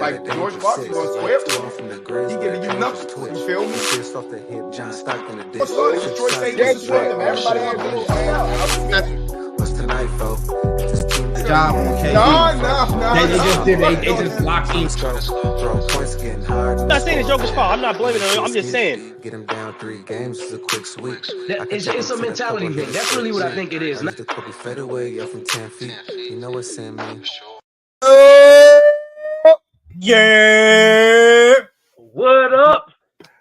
Like George Washington gonna square for he giving you nothing. You feel me? What's funny? Detroit St. Louis won them. Everybody had a little out. What's tonight, folks? Job on KD. No. They just locked in. I'm not saying it's Joker's fault. I'm not blaming him. I'm just saying. Get him down 3 games is a quick sweep. It's a mentality thing. That's really what I think it is. The Kobe fade away from 10 feet. You know what's in me. Yeah. What up?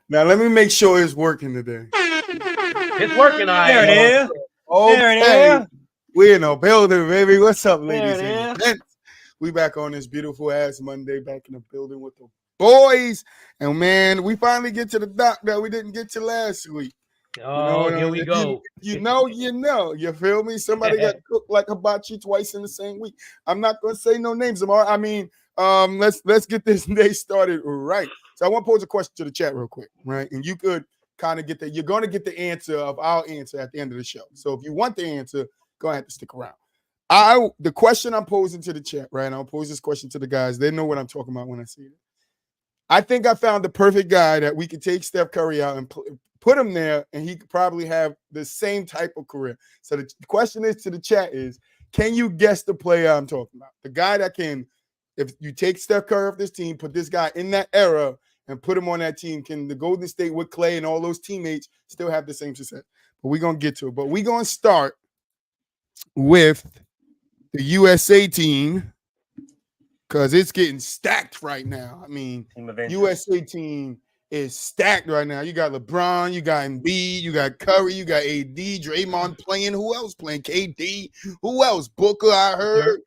Now let me make sure it's working today. It's working, all right. There it is. Okay. There it is. We in the building, baby. What's up, ladies There it and gents? We back on this beautiful ass Monday, back in the building with the boys. And man, we finally get to the doc that we didn't get to last week. Oh, here we go. You know. You feel me? Somebody got cooked like hibachi twice in the same week. I'm not gonna say no names, Amar. I mean, let's get this day started right. So I want to pose a question to the chat real quick, right? And you could kind of get you're gonna get the answer of our answer at the end of the show. So if you want the answer, go ahead to stick around. The question I'm posing to the chat, right? And I'll pose this question to the guys. They know what I'm talking about when I see it. I think I found the perfect guy that we could take Steph Curry out and put him there, and he could probably have the same type of career. So the question is to the chat is, can you guess the player I'm talking about? The guy that can, if you take Steph Curry off this team, put this guy in that era and put him on that team, can the Golden State with Clay and all those teammates still have the same success? But we're going to get to it. But we're going to start with the USA team because it's getting stacked right now. I mean, USA team is stacked right now. You got LeBron, you got Embiid, you got Curry, you got AD, Draymond playing. Who else playing? KD. Who else? Booker, I heard.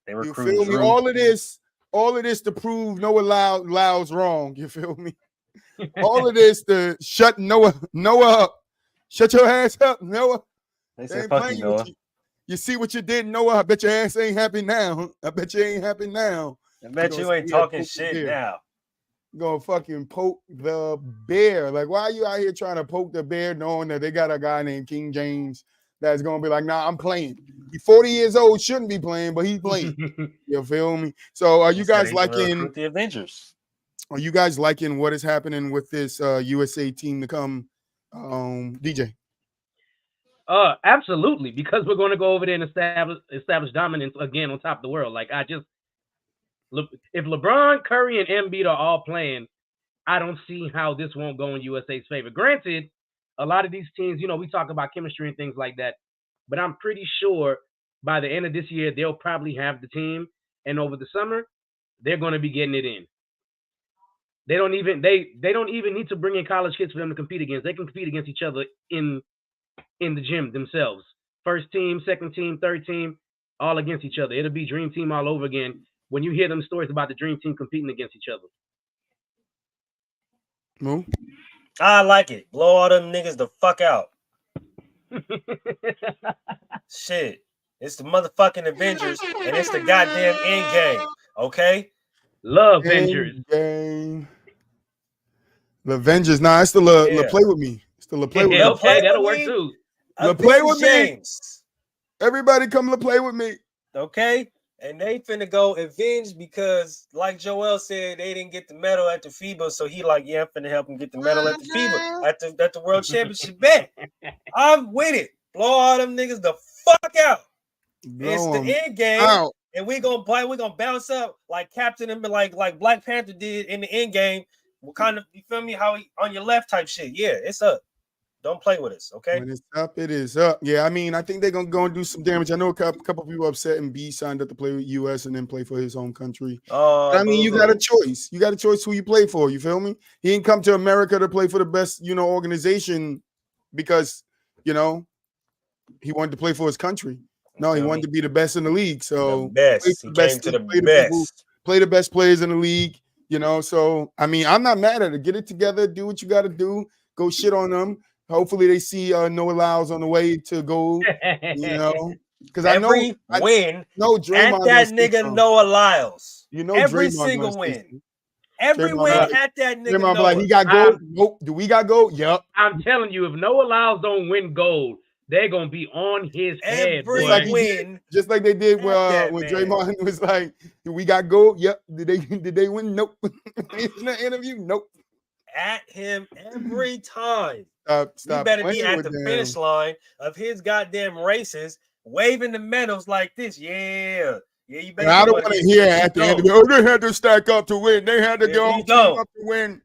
You feel me? All of this to prove Noah Lyles wrong. You feel me? All of this to shut Noah up. Shut your ass up, Noah. They say fuck you, Noah. You see what you did, Noah? I bet your ass ain't happy now. I bet you ain't happy now. I bet you ain't talking shit now. Gonna fucking poke the bear. Like, why are you out here trying to poke the bear knowing that they got a guy named King James that's gonna be like, nah, I'm playing. He's 40 years old, shouldn't be playing, but he's playing. You feel me? So are you guys liking the Avengers? Are you guys liking what is happening with this USA team to come, DJ? Absolutely, because we're going to go over there and establish dominance again on top of the world. Like, if LeBron, Curry, and Embiid are all playing, I don't see how this won't go in USA's favor. Granted, a lot of these teams, we talk about chemistry and things like that, but I'm pretty sure by the end of this year, they'll probably have the team, and over the summer, they're going to be getting it in. They don't even need to bring in college kids for them to compete against. They can compete against each other in the gym themselves. First team, second team, third team, all against each other. It'll be dream team all over again when you hear them stories about the dream team competing against each other. No. I like it. Blow all them niggas the fuck out. Shit. It's the motherfucking Avengers and it's the goddamn end game. Okay? Love Avengers. The Avengers. Nah, it's the play with me. It's the play with me. Okay, that'll work too. Play with me. Everybody come to play with me. Okay? And they finna go avenge because, like Joel said, they didn't get the medal at the FIBA. So he like, yeah, I'm finna help him get the medal at the FIBA, at the World Championship. Bet. I'm with it. Blow all them niggas the fuck out. It's the end game. And we gonna bounce up like Captain and like Black Panther did in the end game. What kind of, you feel me? How he on your left type shit. Yeah, it's up. Don't play with us, okay? When it's up, it is up. Yeah, I mean, I think they're gonna go and do some damage. I know a couple people upset and B signed up to play with US and then play for his home country. I mean, you got a choice. You got a choice who you play for. You feel me? He didn't come to America to play for the best, organization because he wanted to play for his country. No, he wanted to be the best in the league. So he came to the best. Play the best players in the league. So I mean, I'm not mad at it. Get it together. Do what you got to do. Go shit on them. Hopefully they see Noah Lyles on the way to go, because I know win. No, at that nigga Noah Lyles. Every Draymond single win. Every win at that nigga. Draymond like, he got gold. Do we got gold? Yep. I'm telling you, if Noah Lyles don't win gold, they're gonna be on his head. Every Boy. win, just like they did when that man. Draymond was like, "We got gold." Yep. Did they win? Nope. In the interview, nope. at him every time. Stop You better be playing at with the them. finish line of his goddamn races, waving the medals like this. Yeah, you better. And I don't want to hear at the end of it. Oh, they had to stack up to win. They had to go team up to win.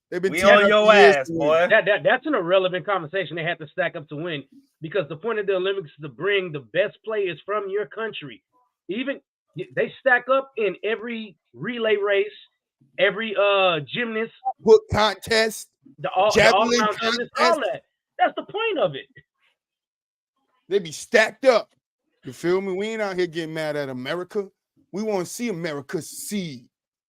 They've been we on your ass, boy. That's an irrelevant conversation. They had to stack up to win because the point of the Olympics is to bring the best players from your country. Even they stack up in every relay race, every gymnast, hook contest, the all-around gymnast, all that. That's the point of it. They be stacked up. You feel me? We ain't out here getting mad at America. We want to see America succeed.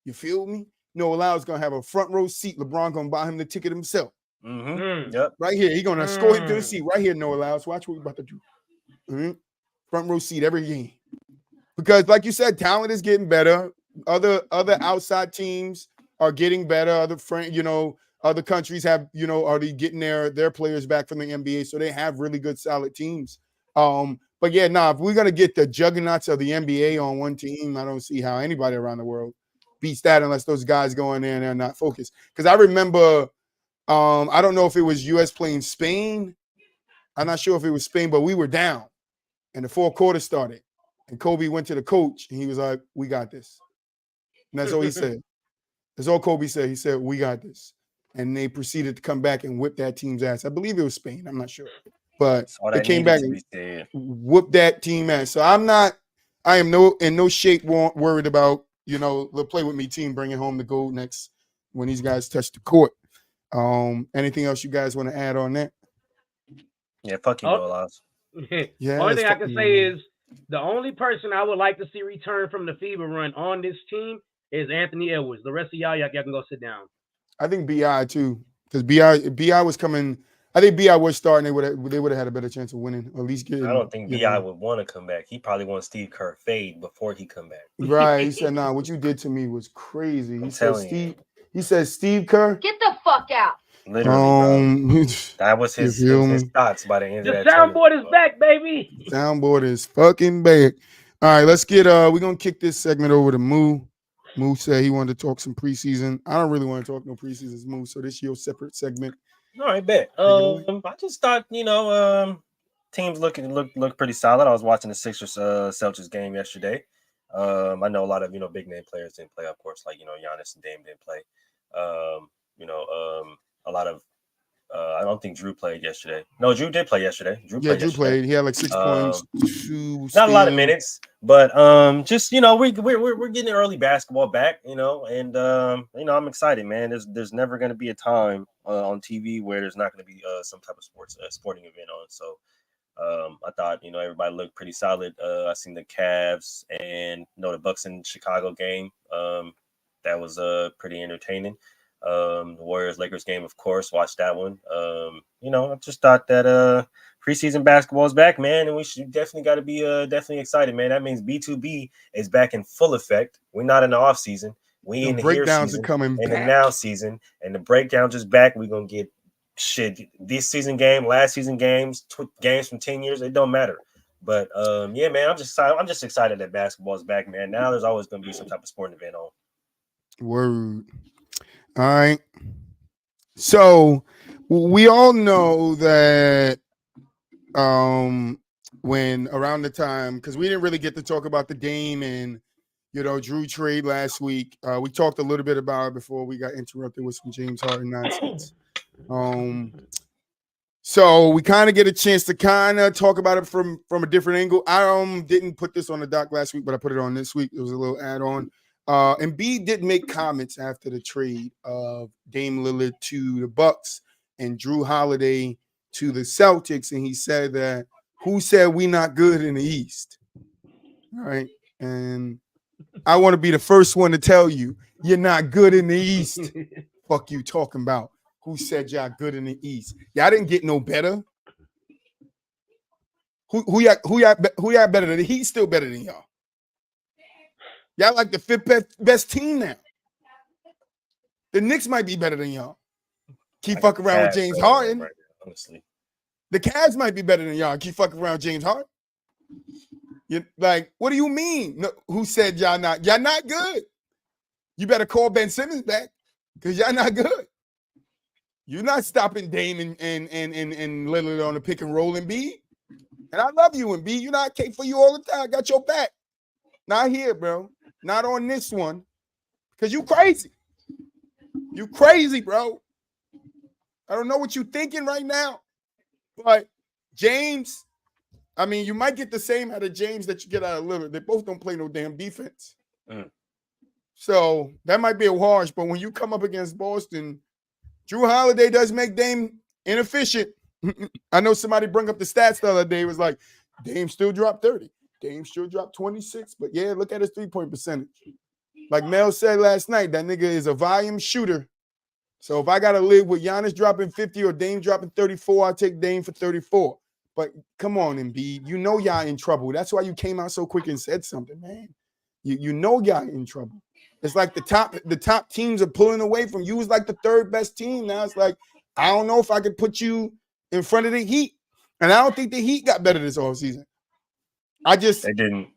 You feel me? Noah Lyles gonna have a front row seat. LeBron gonna buy him the ticket himself. Yep. Right here. He gonna escort him to the seat. Right here, Noah Lyles. Watch what we about to do. Front row seat every game. Because, like you said, talent is getting better. Other outside teams are getting better. Other countries have, are they getting their players back from the NBA? So they have really good, solid teams. But yeah, if we're gonna get the juggernauts of the NBA on one team, I don't see how anybody around the world beats that unless those guys go in there and they're not focused. Because I remember, I don't know if it was U.S. playing Spain. I'm not sure if it was Spain, but we were down, and the fourth quarter started, and Kobe went to the coach, and he was like, "We got this." And that's all he said. That's all Kobe said. He said, "We got this," and they proceeded to come back and whip that team's ass. I believe it was Spain. I'm not sure, but they came back and whooped that team ass. So I am in no shape worried about the Play With Me team bringing home the gold next when these guys touch the court. Anything else you guys want to add on that? Yeah, fuck you, Nolas. Yeah. Only thing I can say is the only person I would like to see return from the FIBA run on this team is Anthony Edwards. The rest of y'all can go sit down. I think BI too, because BI was coming. I think BI was starting. They would have had a better chance of winning, or at least getting. I don't think BI would want to come back. He probably wants Steve Kerr fade before he come back. Right? He said, "Nah, what you did to me was crazy." He said, "Steve Kerr, get the fuck out." Literally, that was his thoughts by the end of that. The soundboard is back, baby. Soundboard is fucking back. All right, let's get. We're gonna kick this segment over to Moo. Moo said he wanted to talk some preseason. I don't really want to talk no preseason, Moo. So this is your separate segment. All right, bet. I just thought, teams look pretty solid. I was watching the Sixers Celtics game yesterday. I know a lot of big name players didn't play, of course, like Giannis and Dame didn't play. A lot of I don't think Drew played yesterday. No, Drew did play yesterday. Drew played. He had like 6 points, 2 not a lot of minutes, but just we're getting early basketball back, and I'm excited, man. There's never going to be a time on TV where there's not going to be some type of sporting event on. So I thought everybody looked pretty solid. I seen the Cavs and the Bucks in Chicago game. That was pretty entertaining. The Warriors-Lakers game, of course, watched that one. I just thought that preseason basketball is back, man, and we should definitely got to be definitely excited, man. That means B2B is back in full effect. We're not in the off season. We in the breakdowns season, are coming in the now season, and the breakdowns is back. We're gonna get this season game, last season games, games from 10 years. It don't matter. But yeah, man, I'm just excited that basketball is back, man. Now there's always gonna be some type of sporting event on. Word. All right. So we all know that when around the time, because we didn't really get to talk about the Dame and Drew trade last week. We talked a little bit about it before we got interrupted with some James Harden nonsense. So we kind of get a chance to kind of talk about it from a different angle. I didn't put this on the doc last week, but I put it on this week. It was a little add-on. Embiid did make comments after the trade of Dame Lillard to the Bucks and Drew Holiday to the Celtics, and he said that who said we not good in the East? All right, and I want to be the first one to tell you you're not good in the East. Fuck you talking about? Who said y'all good in the East? Y'all didn't get no better. Who y'all better than? He's still better than y'all. Y'all like the 5th best team now. The Knicks might be better than y'all. Keep fucking around with James Harden. Right, honestly. The Cavs might be better than y'all. Keep fucking around James Harden. You like, what do you mean? No, who said y'all not good? You better call Ben Simmons back because y'all not good. You're not stopping Dame and Lillard on the pick and roll, Embiid. And I love you, Embiid. You know I came for you all the time. I got your back. Not here, bro. Not on this one. Because you crazy. You crazy, bro. I don't know what you're thinking right now. But James, I mean, you might get the same out of James that you get out of Lillard. They both don't play no damn defense. So that might be a wash. But when you come up against Boston, Drew Holiday does make Dame inefficient. I know somebody brought up the stats the other day. It was like, Dame still dropped 30. Dame still dropped 26. But yeah, look at his three-point percentage. Like Mel said last night, that nigga is a volume shooter. So if I got to live with Giannis dropping 50 or Dame dropping 34, I'll take Dame for 34. But come on, Embiid. You know y'all in trouble. That's why you came out so quick and said something, man. You know y'all in trouble. It's like the top teams are pulling away from you. It's like the third best team. Now it's like, I don't know if I could put you in front of the Heat. And I don't think the Heat got better this offseason. They didn't.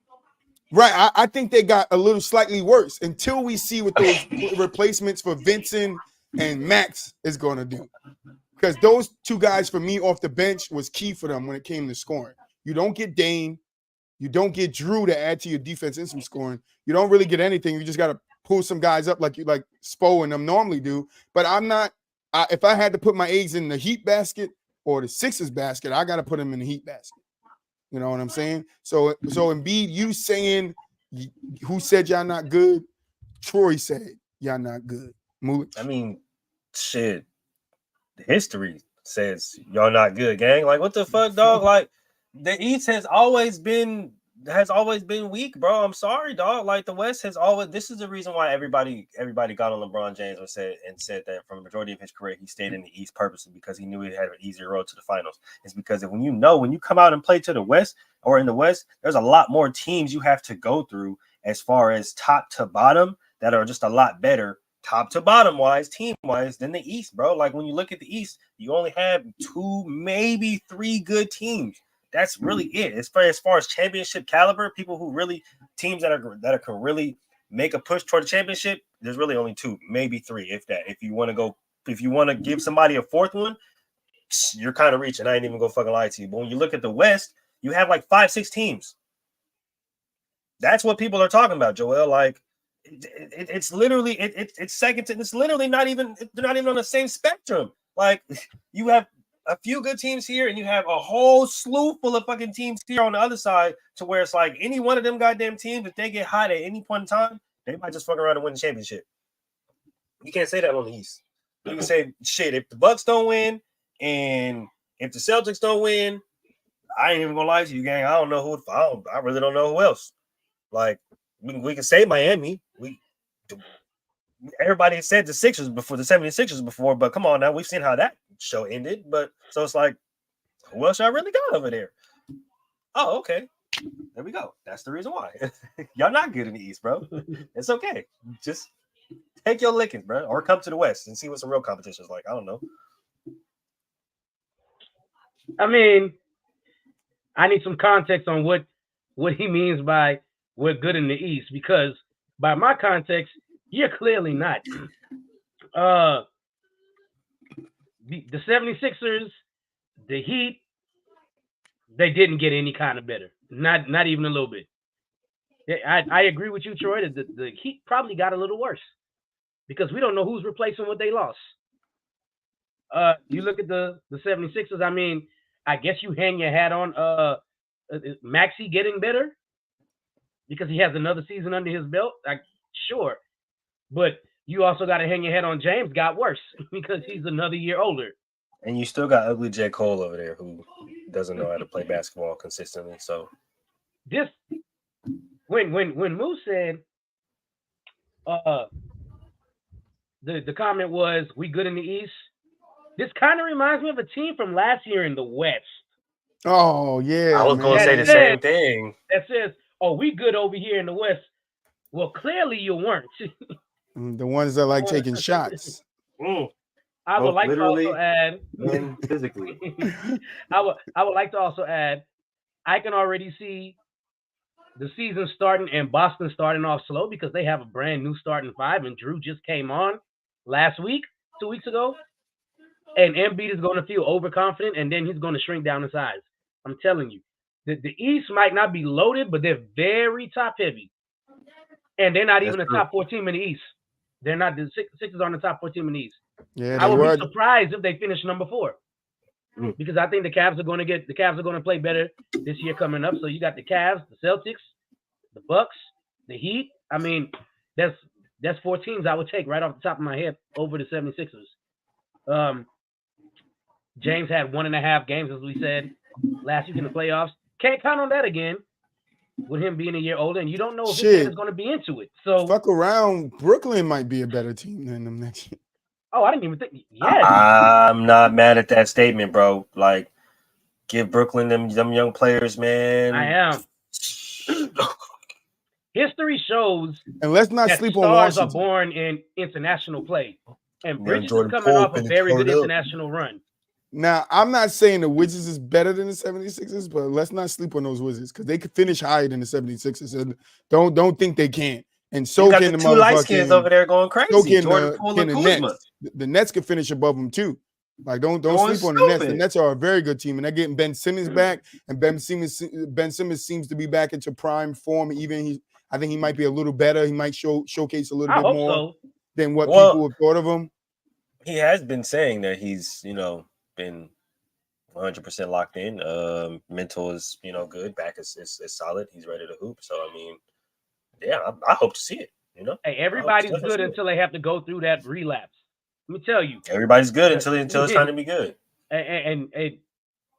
Right. I think they got a little slightly worse until we see what those replacements for Vincent and Max is going to do. Because those two guys for me off the bench was key for them when it came to scoring. You don't get Dame. You don't get Drew to add to your defense and some scoring. You don't really get anything. You just got to pull some guys up like Spo and them normally do. But I'm not if I had to put my eggs in the Heat basket or the Sixers basket, I got to put them in the Heat basket. You know what I'm saying? So Embiid, you saying who said y'all not good? Troy said y'all not good. I mean, shit. History says y'all not good, gang. Like, what the fuck, dog? Like, the East has always been weak, bro. I'm sorry, dog. Like, the West has always. This is the reason why everybody got on LeBron James and said that from the majority of his career he stayed in the East purposely because he knew he had an easier road to the finals. It's because when you come out and play to the West or in the West, there's a lot more teams you have to go through as far as top to bottom that are just a lot better. Top to bottom wise, team wise, than the East, bro. Like when you look at the East, you only have 2, maybe 3 good teams. That's really it. As far as championship caliber, people who really teams that can really make a push toward the championship. There's really only 2, maybe 3, if that. If you want to give somebody a fourth one, you're kind of reaching. I ain't even gonna fucking lie to you. But when you look at the West, you have like 5-6 teams. That's what people are talking about, Joel. Like. It's literally it's second to it's literally not even they're not even on the same spectrum. Like you have a few good teams here and you have a whole slew full of fucking teams here on the other side to where it's like any one of them goddamn teams, if they get hot at any point in time, they might just fuck around and win the championship. You can't say that on the East. You can say shit if the Bucks don't win and if the Celtics don't win, I ain't even gonna lie to you, gang. I really don't know who else. Like we can say Miami. Everybody said the 76ers before, but come on now, we've seen how that show ended. But so it's like, who else y'all really got over there? Oh, okay. There we go. That's the reason why. Y'all not good in the East, bro. It's okay. Just take your lickings, bro, or come to the West and see what some real competition is like. I don't know. I mean, I need some context on what he means by we're good in the East, because by my context, you're clearly not. The 76ers, the Heat, they didn't get any kind of better. Not even a little bit. I agree with you, Troy, that the Heat probably got a little worse because we don't know who's replacing what they lost. You look at the 76ers, I mean, I guess you hang your hat on Maxey getting better because he has another season under his belt. Sure. But you also got to hang your head on James got worse because he's another year older. And you still got ugly J. Cole over there who doesn't know how to play basketball consistently. So this when Moose said the comment was we good in the East. This kind of reminds me of a team from last year in the West. Oh yeah. I was gonna say the same thing. That says, oh, we good over here in the West. Well, clearly you weren't. The ones that like taking shots. I would like to literally also add and physically. I would like to also add I can already see the season starting and Boston starting off slow because they have a brand new starting five and Drew just came on last week, 2 weeks ago. And Embiid is going to feel overconfident and then he's going to shrink down in size. I'm telling you. The East might not be loaded, but they're very top heavy. And they're not even a top 4 team in the East. They're not the Sixers on the top 4 team in the East. Yeah, I would be surprised if they finish number 4. Because I think the Cavs are going to play better this year coming up. So you got the Cavs, the Celtics, the Bucks, the Heat. I mean, that's 4 teams I would take right off the top of my head over the 76ers. James had 1.5 games, as we said, last week in the playoffs. Can't count on that again with him being a year older, and you don't know if his head is going to be into it. So fuck around. Brooklyn might be a better team than them next year. Oh, I didn't even think. Yeah, I'm not mad at that statement, bro. Like, give Brooklyn them young players, man. I am. History shows, and let's not that sleep on stars Washington. are born in international play, and Bridges is coming off a very good international run. Now, I'm not saying the Wizards is better than the 76ers, but let's not sleep on those Wizards because they could finish higher than the 76ers. And don't think they can. And so can the 2 light skins over there going crazy. So can the Nets. The Nets can finish above them too. Like don't sleep on the Nets. The Nets are a very good team, and they're getting Ben Simmons back. And Ben Simmons seems to be back into prime form. I think he might be a little better. He might showcase a little bit more than what people have thought of him. He has been saying that he's been 100% locked in. Mental is good. Back is solid. He's ready to hoop. So I mean, yeah, I hope to see it. Hey, everybody's good until they have to go through that relapse. Let me tell you, everybody's good until it's time to be good. And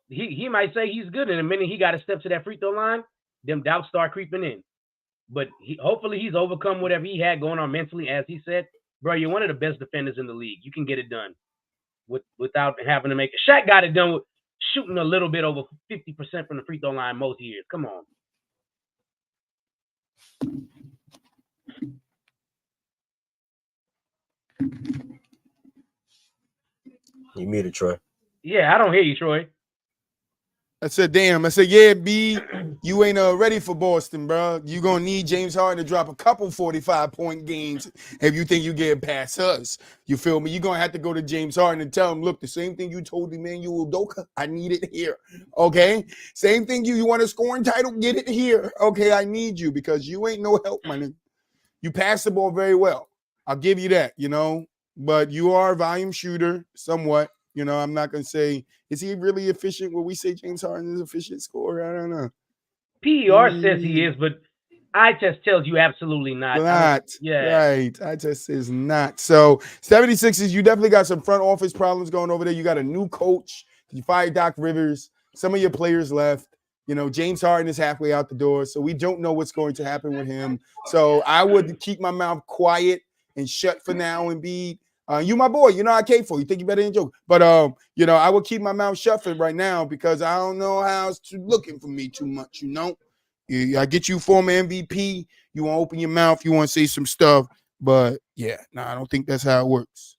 he might say he's good, and the minute he got to step to that free throw line, them doubts start creeping in. But hopefully he's overcome whatever he had going on mentally. As he said, bro, you're one of the best defenders in the league. You can get it done without having to make it. Shaq got it done with shooting a little bit over 50% from the free throw line most years. Come on. You muted, Troy. Yeah, I don't hear you, Troy. I said, damn. I said, yeah, B, you ain't ready for Boston, bro. You going to need James Harden to drop a couple 45-point games if you think you get past us. You feel me? You're going to have to go to James Harden and tell him, look, the same thing you told Emmanuel Udoka, I need it here, okay? Same thing you want a scoring title, get it here, okay? I need you because you ain't no help, my nigga. You pass the ball very well. I'll give you that, but you are a volume shooter somewhat. I'm not going to say, is he really efficient? Will we say James Harden is an efficient scorer? I don't know. PER says he is, but eye test tells you absolutely not. Right. Eye test says not. So 76ers, you definitely got some front office problems going over there. You got a new coach. You fired Doc Rivers. Some of your players left. James Harden is halfway out the door, so we don't know what's going to happen with him. So I would keep my mouth quiet and shut for now, Embiid. You my boy, I care for you. Think you better than joke. But I would keep my mouth shut for right now because I don't know how it's looking for me too much, I get you former MVP, you want to open your mouth, you want to say some stuff, but I don't think that's how it works.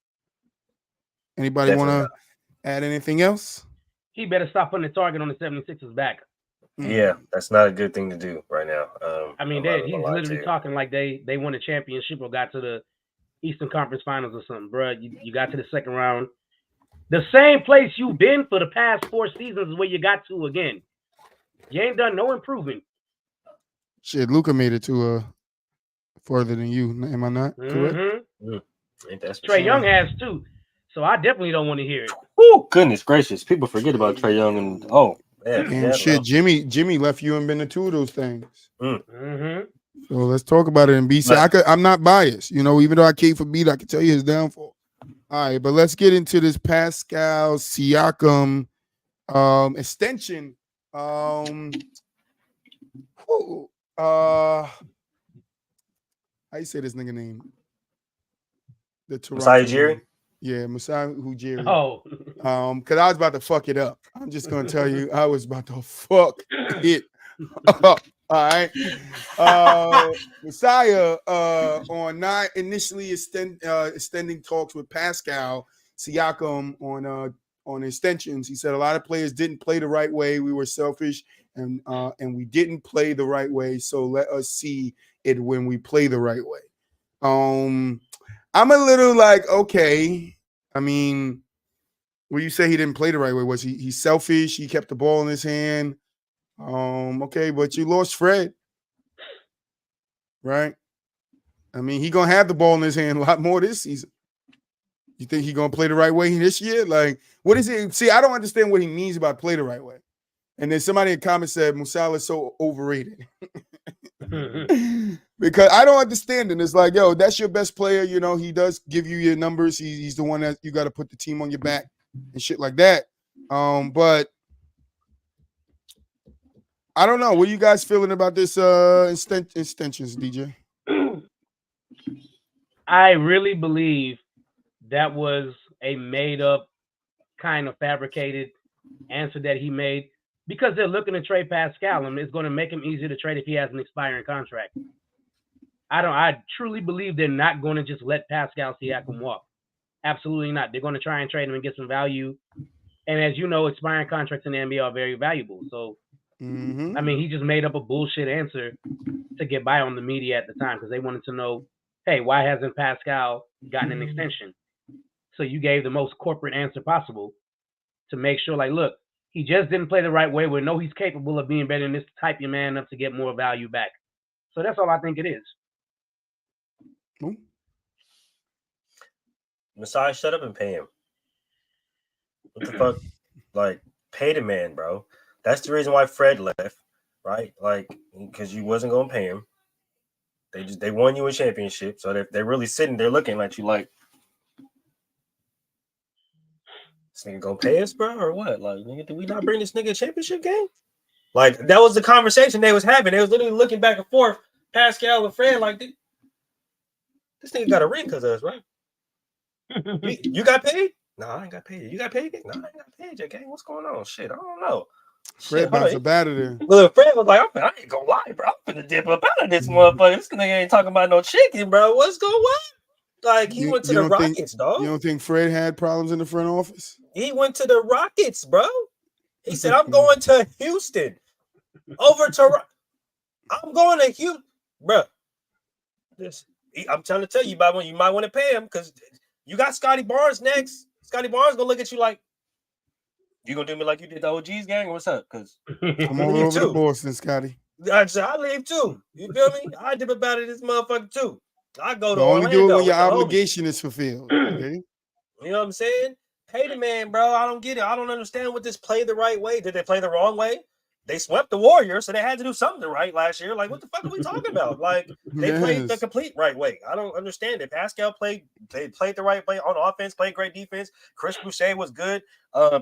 Anybody want to add anything else? He better stop putting the target on the 76ers back. Yeah, that's not a good thing to do right now. I mean, he's literally talking like they won a championship or got to the Eastern Conference Finals or something, bro. You got to the second round. The same place you've been for the past 4 seasons is where you got to again. You ain't done no improving. Shit, Luka made it to further than you. Am I not correct? Trae Young has too. So I definitely don't want to hear it. Oh, goodness gracious. People forget about Trae Young and shit, Jimmy left you and been to 2 of those things. Mm-hmm. So let's talk about it in BC. I'm not biased, even though I came for beat, I can tell you his downfall. All right, but let's get into this Pascal Siakam extension. How you say this nigga name? The Toronto. Masai Ujiri? Yeah, Masai Ujiri. Oh. Because I was about to fuck it up. I'm just gonna tell you, I was about to fuck it up. All right. Messiah on not initially extending talks with Pascal Siakam on extensions. He said a lot of players didn't play the right way. We were selfish and we didn't play the right way. So let us see it when we play the right way. I'm a little like, okay. I mean, when you say he didn't play the right way, was he's selfish? He kept the ball in his hand. Okay, but you lost Fred, right? I mean, he gonna have the ball in his hand a lot more this season. You think he gonna play the right way this year? Like, what is it? See, I don't understand what he means about play the right way. And then somebody in the comments said Musala is so overrated. Because I don't understand it. It's like, yo, that's your best player. You know, he does give you your numbers. He's the one that you got to put the team on your back and shit like that. But I don't know. What are you guys feeling about this extensions, DJ? I really believe that was a made-up, kind of fabricated answer that he made because they're looking to trade Pascal, and it's going to make him easier to trade if he has an expiring contract. I truly believe they're not going to just let Pascal Siakam walk. Absolutely not. They're going to try and trade him and get some value. And as you know, expiring contracts in the NBA are very valuable. So, I mean, he just made up a bullshit answer to get by on the media at the time because they wanted to know, hey, why hasn't Pascal gotten an extension? So you gave the most corporate answer possible to make sure, like, look, he just didn't play the right way. We know he's capable of being better than this. Type your man up to get more value back. So that's all I think it is. Masai, shut up and pay him. What the fuck? Like, pay the man, bro. That's the reason why Fred left, right? Like, because you wasn't gonna pay him. They won you a championship, so they're really sitting there looking at you like, this nigga gonna pay us, bro, or what? Like, nigga, did we not bring this nigga a championship game? Like, that was the conversation they was having. They was literally looking back and forth, Pascal and Fred, like, this nigga got a ring because of us, right? You got paid? No, I ain't got paid. You got paid? No, I ain't got paid, JK. What's going on? Shit, I don't know. Fred about to batter there. Look, Fred was like, I ain't gonna lie, bro. I'm finna dip up out of this motherfucker. This nigga ain't talking about no chicken, bro. What's going on? Like, he went to the Rockets, dog. You don't think Fred had problems in the front office? He went to the Rockets, bro. He said, I'm going to Houston. I'm going to Houston. Bro, I'm trying to tell you, you might want to pay him because you got Scotty Barnes next. Scotty Barnes gonna look at you like, you gonna do me like you did the OGs gang? What's up? Because come on over to Boston, Scotty. I leave too. You feel me? I dip about it, this motherfucker too. I go to only Orlando do it when your obligation is fulfilled. Okay? You know what I'm saying? Pay the man, bro. I don't get it. I don't understand what this play the right way. Did they play the wrong way? They swept the Warriors, so they had to do something right last year. Like, what the fuck are we talking about? Like, they played the complete right way. I don't understand it. Pascal played the right way on offense, played great defense. Chris Boucher was good.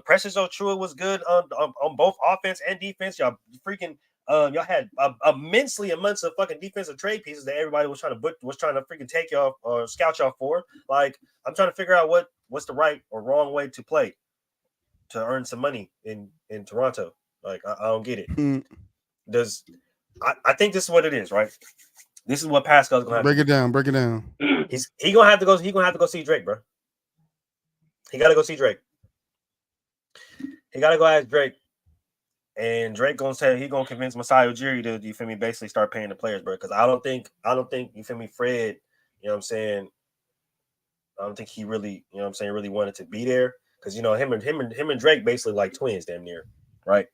Precious Ochoa was good on both offense and defense. Y'all freaking y'all had immensely amounts of fucking defensive trade pieces that everybody was trying to freaking take y'all or scout y'all for. Like, I'm trying to figure out what's the right or wrong way to play to earn some money in Toronto. Like, I don't get it. I think this is what it is, right? This is what Pascal's gonna have break it down. He's gonna have to go see Drake, bro. He gotta go see Drake. He gotta go ask Drake. And Drake gonna say he gonna convince Masai Ujiri to, you feel me, basically start paying the players, bro. Because I don't think, you feel me, Fred, you know what I'm saying? I don't think he really, you know what I'm saying, really wanted to be there. Because, you know, him and Drake basically like twins damn near, right?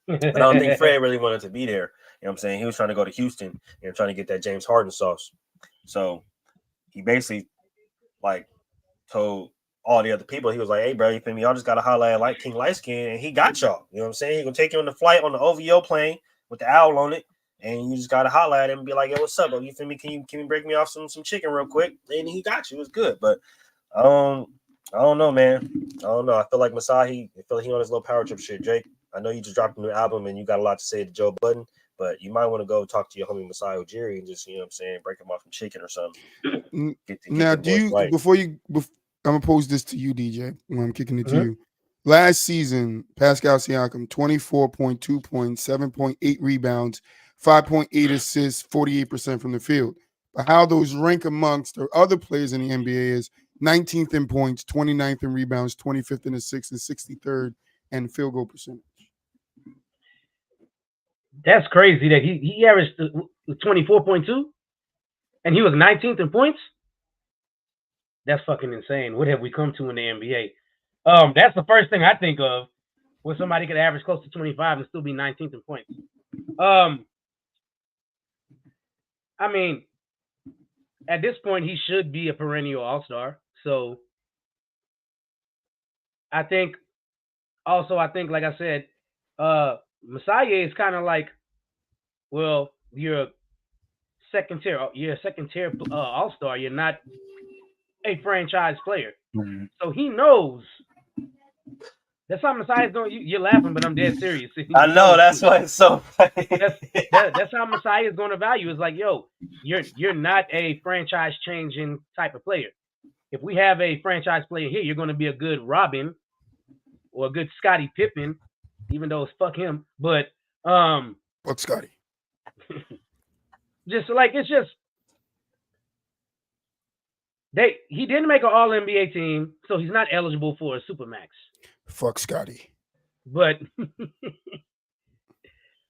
But I don't think Fred really wanted to be there. You know what I'm saying? He was trying to go to Houston and trying to get that James Harden sauce. So he basically like told all the other people, he was like, hey, bro, you feel me? Y'all just got to holler at like King Light Skin, and he got y'all. You know what I'm saying? He gonna take you on the flight on the OVO plane with the owl on it, and you just got to holler at him and be like, yo, what's up, bro? You feel me? Can you break me off some chicken real quick? And he got you. It was good. But I don't know, man. I don't know. I feel like Masai, I feel like he on his little power trip shit. Jake, I know you just dropped a new album and you got a lot to say to Joe Budden, but you might want to go talk to your homie Masai Ujiri and just, you know what I'm saying, break him off some chicken or something. Now, I'm going to pose this to you, DJ, when I'm kicking it to you. Last season, Pascal Siakam, 24.2 points, 7.8 rebounds, 5.8 assists, 48% from the field. But how those rank amongst the other players in the NBA is 19th in points, 29th in rebounds, 25th in assists, and 63rd in field goal percentage. That's crazy that he averaged 24.2 and he was 19th in points. That's fucking insane. What have we come to in the NBA? That's the first thing I think of when somebody could average close to 25 and still be 19th in points. I mean, at this point, he should be a perennial all-star. So I think, like I said, Masai is kind of like, well, you're a second tier all-star. You're not a franchise player. Mm-hmm. So he knows. That's how Masai's going. You're laughing, but I'm dead serious. I know, that's why it's so funny. That's how Masai is going to value. It's like, yo, you're not a franchise changing type of player. If we have a franchise player here, you're going to be a good Robin or a good Scottie Pippen, even though it's fuck him. But fuck Scottie. Just like it's just he didn't make an All NBA team, so he's not eligible for a Supermax. Fuck Scottie. But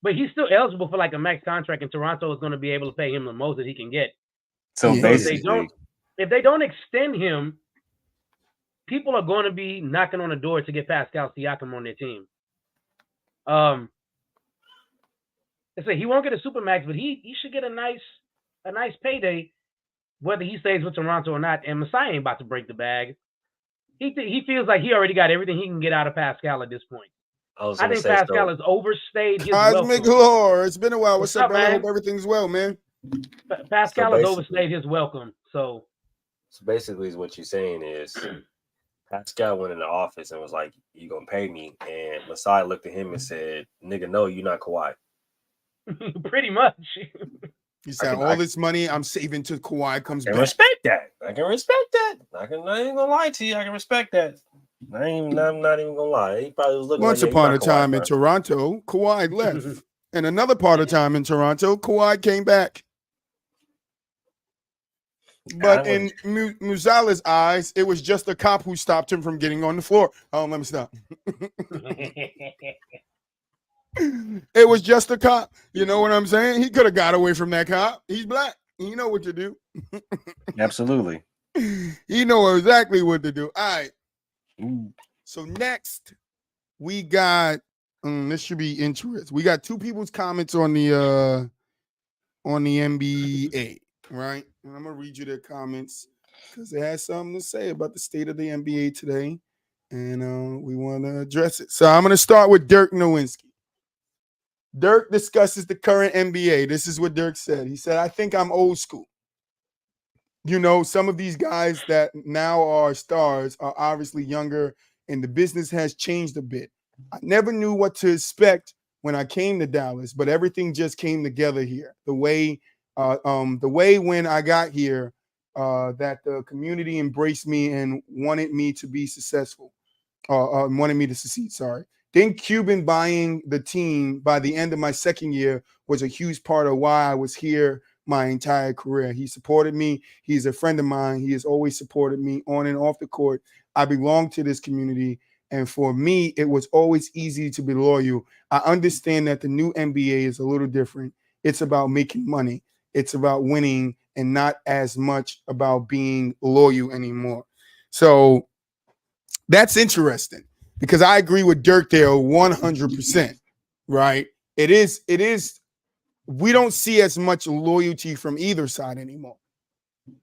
he's still eligible for like a max contract, and Toronto is going to be able to pay him the most that he can get. So basically, if they don't extend him, people are going to be knocking on the door to get Pascal Siakam on their team. They say he won't get a Supermax, but he should get a nice payday, whether he stays with Toronto or not. And Masai ain't about to break the bag. He feels like he already got everything he can get out of Pascal at this point. I think Pascal has overstayed his Cosmic welcome. Lore. It's been a while. What's up, man? I hope man? everything's well, man. Pascal has overstayed his welcome. So basically, what you're saying is Pascal went in the office and was like, "You gonna pay me?" And Masai looked at him and said, "Nigga, no, you're not Kawhi." Pretty much. He said, all this money I'm saving till Kawhi comes back. I can respect that. I ain't gonna lie to you. I can respect that. I'm not even gonna lie. He probably was looking. Once like, upon a time in Toronto, Kawhi left. And another part of time in Toronto, Kawhi came back. But in Muzala's eyes, it was just a cop who stopped him from getting on the floor. Oh, let me stop. It was just a cop. You know what I'm saying? He could have got away from that cop. He's black. He know what to do. Absolutely. He know exactly what to do. All right. So next, we got this should be interesting. We got two people's comments on the NBA, right? And I'm gonna read you their comments because they had something to say about the state of the NBA today, and we want to address it. So I'm gonna start with Dirk Nowinski. Dirk discusses the current NBA. This is what Dirk said. He said, "I think I'm old school. You know, some of these guys that now are stars are obviously younger, and the business has changed a bit. I never knew what to expect when I came to Dallas, but everything just came together here. The way when I got here, that the community embraced me and wanted me to be successful, wanted me to succeed. Sorry. Then Cuban buying the team by the end of my second year was a huge part of why I was here my entire career. He supported me. He's a friend of mine. He has always supported me on and off the court. I belong to this community. And for me, it was always easy to be loyal. I understand that the new NBA is a little different. It's about making money. It's about winning and not as much about being loyal anymore." So that's interesting because I agree with Dirk there 100%, right? It is. We don't see as much loyalty from either side anymore.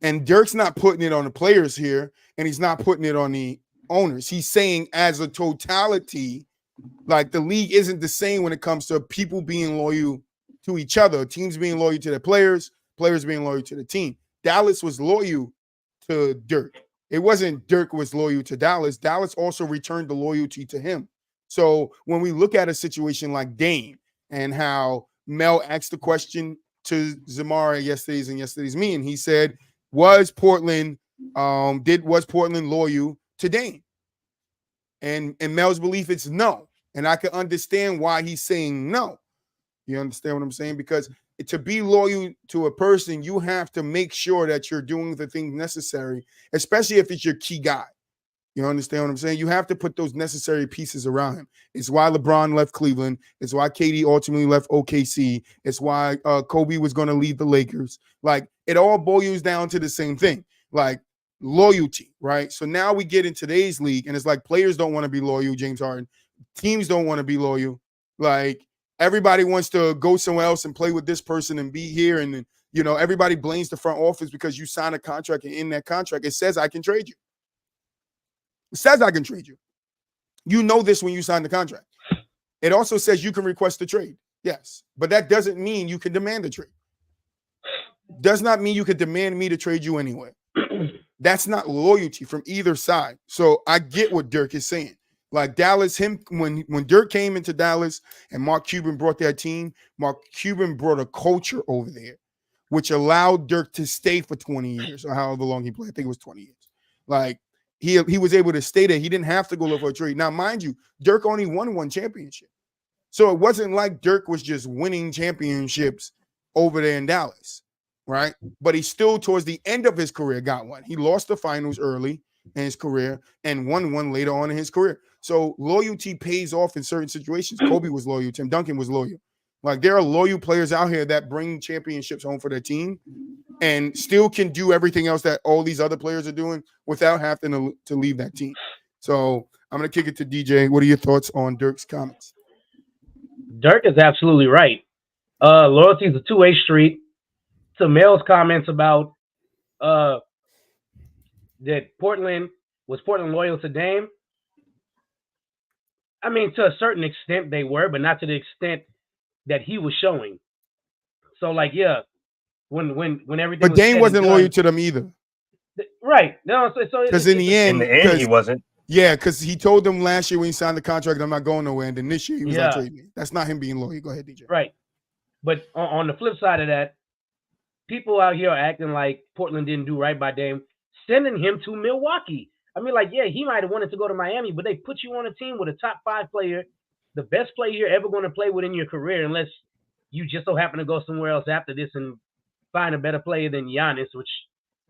And Dirk's not putting it on the players here, and he's not putting it on the owners. He's saying as a totality, like the league isn't the same when it comes to people being loyal to each other, teams being loyal to their players, players being loyal to the team. Dallas was loyal to Dirk. It wasn't Dirk was loyal to Dallas. Dallas also returned the loyalty to him. So when we look at a situation like Dame and how Mel asked the question to Zamara yesterday's meeting, he said, was Portland loyal to Dame? And Mel's belief it's no. And I can understand why he's saying no. You understand what I'm saying? Because to be loyal to a person, you have to make sure that you're doing the things necessary, especially if it's your key guy. You understand what I'm saying? You have to put those necessary pieces around him. It's why LeBron left Cleveland. It's why KD ultimately left OKC. It's why Kobe was going to leave the Lakers. Like, it all boils down to the same thing, like loyalty, right? So now we get in today's league, and it's like players don't want to be loyal, James Harden. Teams don't want to be loyal. Like, everybody wants to go somewhere else and play with this person and be here. And then, you know, everybody blames the front office because you sign a contract, and in that contract, it says I can trade you. It says I can trade you. You know this when you sign the contract. It also says you can request a trade. Yes. But that doesn't mean you can demand a trade. Does not mean you can demand me to trade you anyway. That's not loyalty from either side. So I get what Dirk is saying. Like Dallas, when Dirk came into Dallas and Mark Cuban brought that team, Mark Cuban brought a culture over there, which allowed Dirk to stay for 20 years or however long he played. I think it was 20 years. Like, he was able to stay there. He didn't have to go look for a trade. Now, mind you, Dirk only won one championship. So it wasn't like Dirk was just winning championships over there in Dallas, right? But he still, towards the end of his career, got one. He lost the finals early in his career and won one later on in his career. So loyalty pays off in certain situations. Kobe was loyal. Tim Duncan was loyal. Like, there are loyal players out here that bring championships home for their team and still can do everything else that all these other players are doing without having to leave that team. So I'm going to kick it to DJ. What are your thoughts on Dirk's comments? Dirk is absolutely right. Loyalty is a two-way street. To Mel's comments about that Portland loyal to Dame. I mean, to a certain extent they were, but not to the extent that he was showing. So, like, yeah, when everything. But Dame wasn't loyal to them either. Right. No, so because in the end, he wasn't. Yeah, because he told them last year when he signed the contract, I'm not going nowhere. And then this year he was like, trade me. That's not him being loyal. Go ahead, DJ. Right. But on the flip side of that, people out here are acting like Portland didn't do right by Dame, sending him to Milwaukee. I mean, like, yeah, he might have wanted to go to Miami, but they put you on a team with a top 5 player, the best player you're ever going to play with in your career, unless you just so happen to go somewhere else after this and find a better player than Giannis, which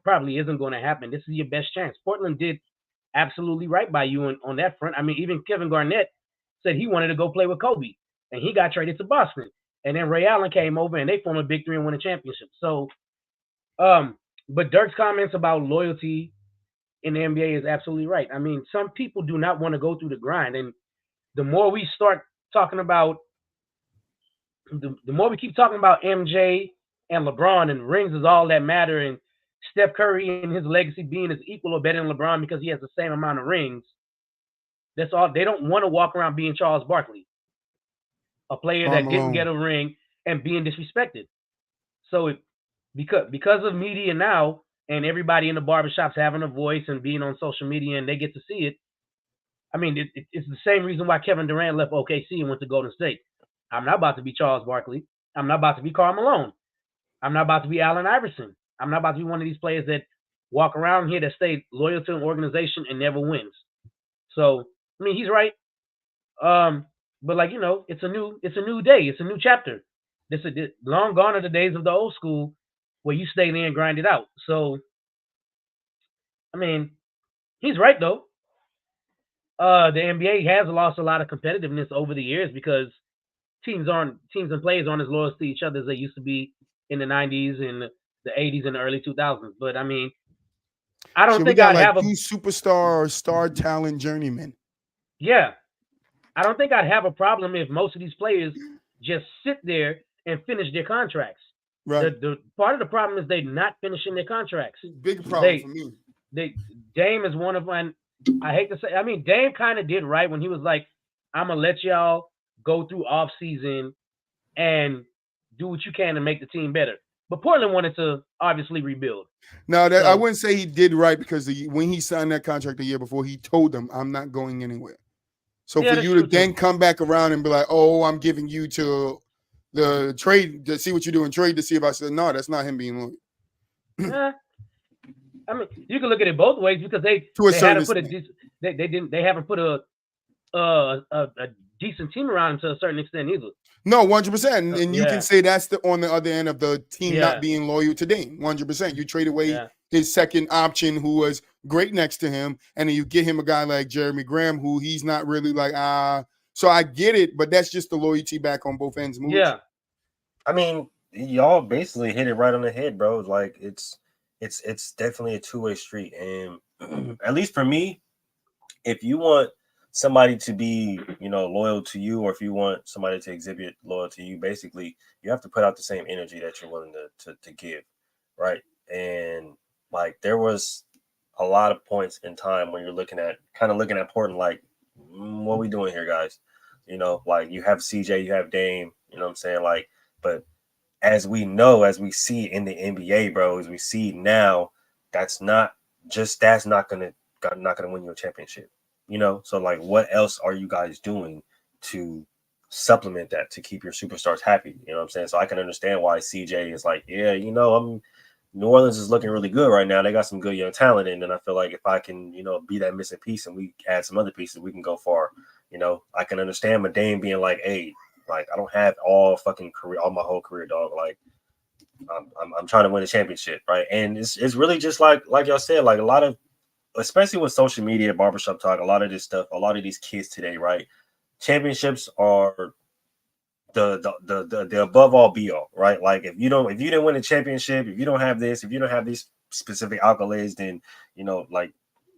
probably isn't going to happen. This is your best chance. Portland did absolutely right by you on that front. I mean, even Kevin Garnett said he wanted to go play with Kobe, and he got traded to Boston. And then Ray Allen came over, and they formed a big three and won a championship. So, but Dirk's comments about loyalty in the NBA is absolutely right. I mean, some people do not want to go through the grind. And the more we start talking about, the more we keep talking about MJ and LeBron and rings is all that matter, and Steph Curry and his legacy being as equal or better than LeBron because he has the same amount of rings. That's all. They don't want to walk around being Charles Barkley, a player that didn't get a ring and being disrespected. So because of media now and everybody in the barbershops having a voice and being on social media and they get to see it, I mean, it's the same reason why Kevin Durant left OKC and went to Golden State. I'm not about to be Charles Barkley. I'm not about to be Karl Malone. I'm not about to be Allen Iverson. I'm not about to be one of these players that walk around here that stay loyal to an organization and never wins. So, I mean, he's right. But like, you know, it's a new day. It's a new chapter. Long gone are the days of the old school where you stay there and grind it out. So, I mean, he's right though. The NBA has lost a lot of competitiveness over the years because teams and players aren't as loyal to each other as they used to be in the 90s and the 80s and the early 2000s. But I mean, I don't think I'd have two superstar or star talent journeymen. Yeah. I don't think I'd have a problem if most of these players just sit there and finish their contracts. Right. The part of the problem is they're not finishing their contracts. Big problem for me. Dame is one of mine. I hate to say, I mean, Dame kind of did right when he was like, I'm going to let y'all go through off season and do what you can to make the team better. But Portland wanted to obviously rebuild. No, I wouldn't say he did right because when he signed that contract the year before, he told them, I'm not going anywhere. So for you to then come back around and be like, oh, I'm giving you to the trade to see what you do in trade to see if I said, no, that's not him being loyal. Yeah. I mean, you can look at it both ways because they haven't put a decent team around him to a certain extent either. No, 100%. And you Yeah. can say that's on the other end of the team Yeah. not being loyal to Dame. 100%. You trade away Yeah. his second option who was great next to him, and then you get him a guy like Jeremy Graham who he's not really like, so I get it, but that's just the loyalty back on both ends. Moves. Yeah. I mean, y'all basically hit it right on the head, bro. Like it's definitely a two-way street. And at least for me, if you want somebody to be, loyal to you, or if you want somebody to exhibit loyalty to you, basically you have to put out the same energy that you're willing to give, right? And like there was a lot of points in time when you're looking at Portland, like, what are we doing here, guys? Like you have CJ, you have Dame, you know what I'm saying? Like, but as we know, as we see in the NBA, bro, as we see now, that's not gonna win you a championship. So like, what else are you guys doing to supplement that, to keep your superstars happy? You know what I'm saying? So I can understand why CJ is like, yeah, New Orleans is looking really good right now. They got some good young talent, and I feel like if I can, be that missing piece and we add some other pieces, we can go far. I can understand Dame being like, hey, like I don't have all my whole career, dog. Like I'm trying to win a championship, right? And it's really just like y'all said, like a lot of, especially with social media, barbershop talk, a lot of this stuff, a lot of these kids today, right? Championships are the above all be all, right? Like if you didn't win a championship, if you don't have this, if you don't have these specific accolades, then like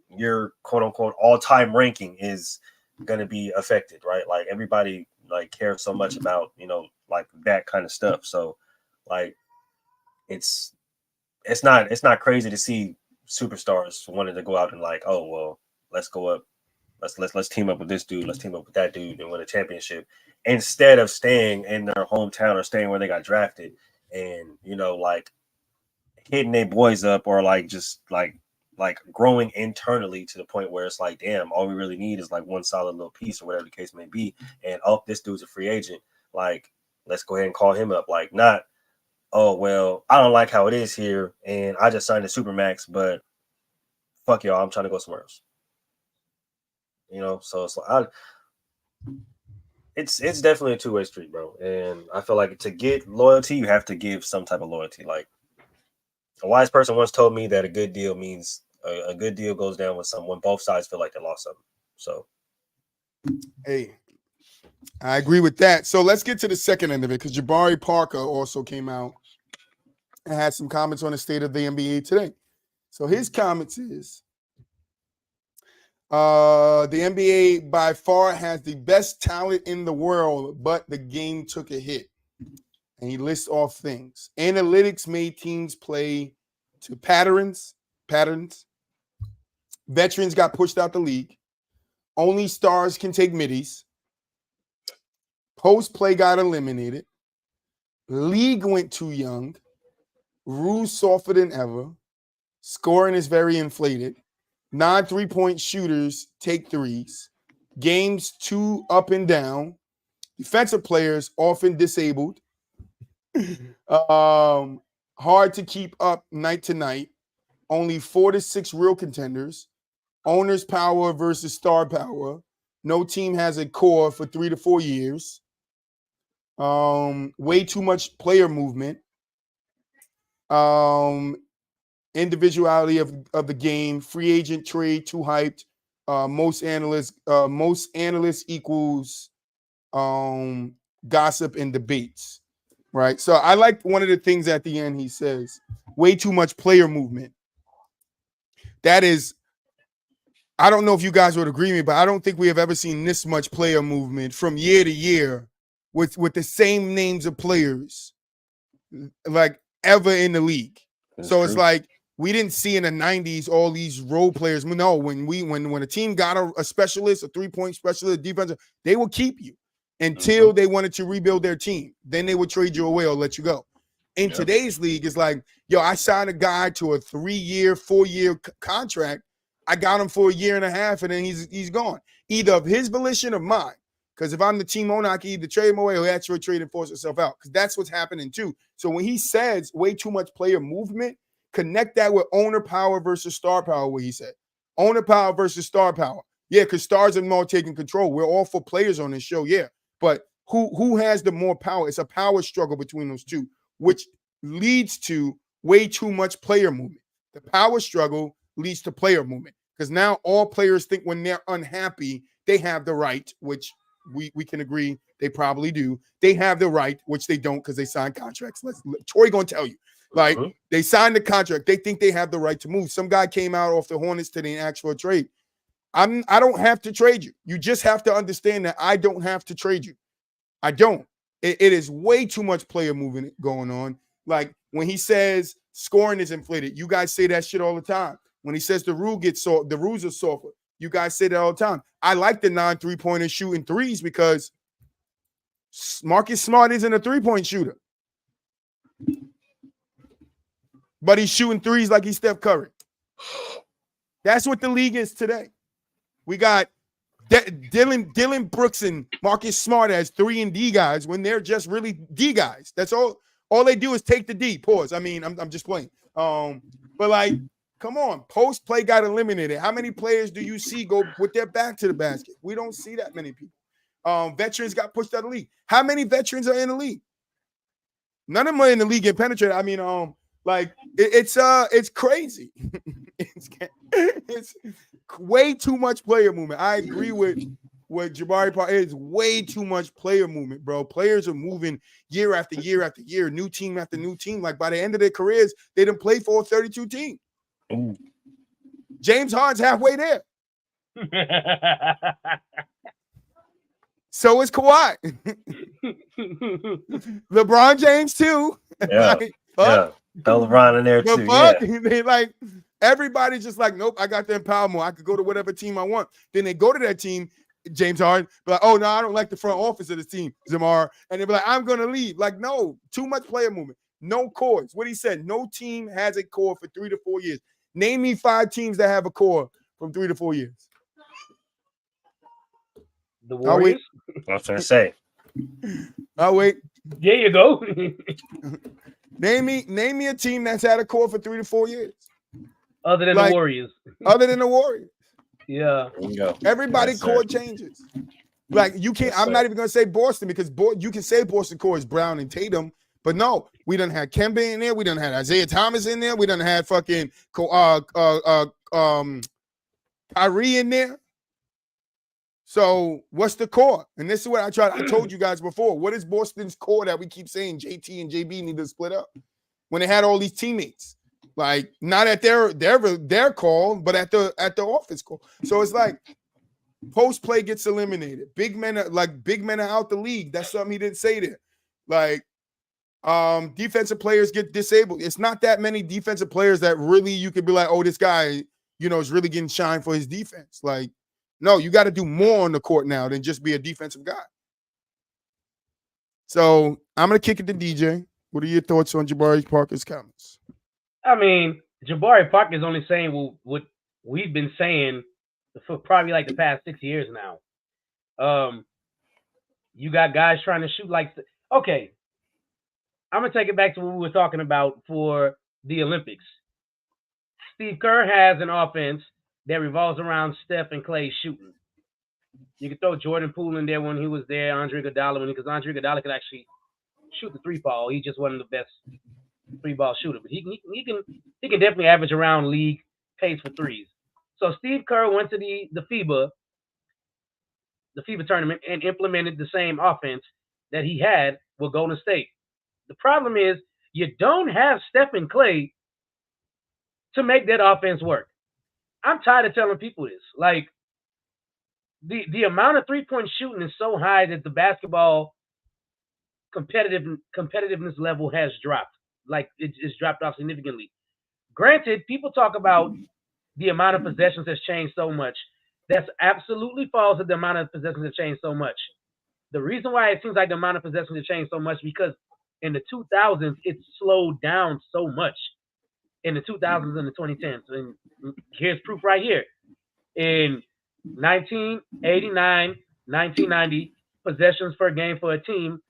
your quote unquote all-time ranking is gonna be affected, right? Like everybody like cares so much about like that kind of stuff. So like it's not crazy to see superstars wanting to go out and like, oh well, let's go up, let's team up with this dude, let's team up with that dude and win a championship, instead of staying in their hometown or staying where they got drafted and like hitting their boys up, or like just like growing internally to the point where it's like, damn, all we really need is like one solid little piece or whatever the case may be, and this dude's a free agent, like let's go ahead and call him up. Like, not, oh well, I don't like how it is here and I just signed a Supermax, but fuck y'all, I'm trying to go somewhere else. So it's like it's definitely a two-way street, bro. And I feel like to get loyalty, you have to give some type of loyalty. Like a wise person once told me that a good deal means a good deal goes down with someone both sides feel like they lost something. So, hey, I agree with that. So let's get to the second end of it, because Jabari Parker also came out and had some comments on the state of the NBA today. So his comments is, the NBA by far has the best talent in the world, but the game took a hit. And he lists off things. Analytics made teams play to patterns. Veterans got pushed out the league. Only stars can take middies. Post play got eliminated. League went too young. Rules softer than ever. Scoring is very inflated. Non-3-point shooters take threes. Games too up and down. Defensive players often disabled. Hard to keep up night to night. Only 4 to 6 real contenders. Owner's power versus star power. No team has a core for 3 to 4 years. Way too much player movement. Individuality of the game. Free agent trade too hyped. Most analysts equals gossip and debates. Right. So I like one of the things at the end he says, way too much player movement. That is, I don't know if you guys would agree with me, but I don't think we have ever seen this much player movement from year to year with the same names of players like ever in the league. That's so true. It's like we didn't see in the 90s all these role players. No, when a team got a specialist, a 3-point specialist, defensive, they will keep you until they wanted to rebuild their team. Then they would trade you away or let you go. In today's league, it's like, yo, I signed a guy to a 3-year, 4-year contract. I got him for a year and a half, and then he's gone. Either of his volition or mine. Because if I'm the team owner, I can either trade him away or actually trade and force itself out. Because that's what's happening too. So when he says way too much player movement, connect that with owner power versus star power, what he said. Owner power versus star power. Yeah, because stars are more taking control. We're all for players on this show, yeah. But who has the more power? It's a power struggle between those two, which leads to way too much player movement. The power struggle leads to player movement because now all players think when they're unhappy, they have the right, which we can agree they probably do. They have the right, which they don't because they signed contracts. Tori gonna tell you. Like they signed the contract. They think they have the right to move. Some guy came out off the Hornets today and asked for a trade. I don't have to trade you. You just have to understand that I don't have to trade you. I don't. It is way too much player movement going on. Like when he says scoring is inflated, you guys say that shit all the time. When he says the rules are softer, you guys say that all the time. I like the 9 3-pointers shooting threes because Marcus Smart isn't a 3-point shooter. But he's shooting threes like he's Steph Curry. That's what the league is today. We got Dylan Brooks and Marcus Smart as 3 and D guys when they're just really D guys. That's all. All they do is take the D. Pause. I mean, I'm just playing. But like, come on, post play got eliminated. How many players do you see go with their back to the basket? We don't see that many people. Veterans got pushed out of the league. How many veterans are in the league? None of them are in the league and penetrated. I mean, like it's crazy. it's way too much player movement. I agree with Jabari Parker. It's way too much player movement, bro. Players are moving year after year after year, new team after new team. Like by the end of their careers, they didn't play for a 32 team. Ooh. James Harden's halfway there. So is Kawhi. LeBron James too. Yeah. Throw LeBron in there too. Yeah. They like everybody just like, nope, I got the empowerment. I could go to whatever team I want. Then they go to that team, James Harden, be like, oh no, I don't like the front office of this team, Zamar. And they'll be like, I'm gonna leave. Like, no, too much player movement. No cores. What he said, no team has a core for 3 to 4 years. Name me 5 teams that have a core from 3 to 4 years. The Warriors. I was gonna say. I'll wait. There you go. Name me a team that's had a core for 3 to 4 years. Other than the Warriors. Other than the Warriors. Yeah. There you go. Everybody core changes. Like you can't. I'm not even gonna say Boston because you can say Boston core is Brown and Tatum, but no, we done had Kemba in there. We done had Isaiah Thomas in there. We done had fucking Kyrie in there. So what's the core? And this is what I told you guys before. What is Boston's core that we keep saying JT and JB need to split up when they had all these teammates? Like not at their call, but at the office call. So it's like post play gets eliminated. Big men are out the league. That's something he didn't say there. Like defensive players get disabled. It's not that many defensive players that really you could be like, oh, this guy, is really getting shine for his defense. Like, no, you got to do more on the court now than just be a defensive guy. So I'm gonna kick it to DJ. What are your thoughts on Jabari Parker's comments? I mean, Jabari Parker is only saying what we've been saying for probably like the past 6 years now. You got guys trying to shoot like okay. I'm gonna take it back to what we were talking about for the Olympics. Steve Kerr has an offense that revolves around Steph and Clay shooting. You could throw Jordan Poole in there when he was there, Andre Iguodala because Andre Iguodala could actually shoot the 3-ball. He just wasn't the best 3-ball shooter, but he can definitely average around league pace for threes. So Steve Kerr went to the FIBA tournament and implemented the same offense that he had with Golden State. The problem is you don't have Steph and Clay to make that offense work. I'm tired of telling people this. Like the amount of 3-point shooting is so high that the basketball competitiveness level has dropped. Like it's dropped off significantly. Granted, people talk about the amount of possessions has changed so much. That's absolutely false that the amount of possessions have changed so much. The reason why it seems like the amount of possessions have changed so much because in the 2000s, it slowed down so much. In the 2000s and the 2010s. And here's proof right here. In 1989, 1990, possessions per game for a team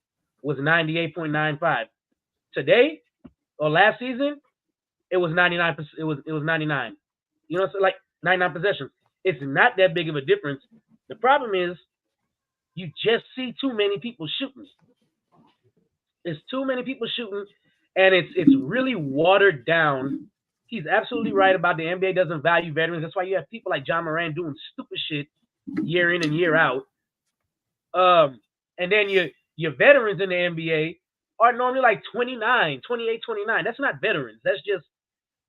was 98.95. Today, or last season, it was 99. It was 99. So like 99 possessions. It's not that big of a difference. The problem is you just see too many people shooting. There's too many people shooting, and it's really watered down. He's absolutely right about the NBA doesn't value veterans. That's why you have people like John Moran doing stupid shit year in and year out. And then your veterans in the NBA are normally like 29, 28, 29. That's not veterans. That's just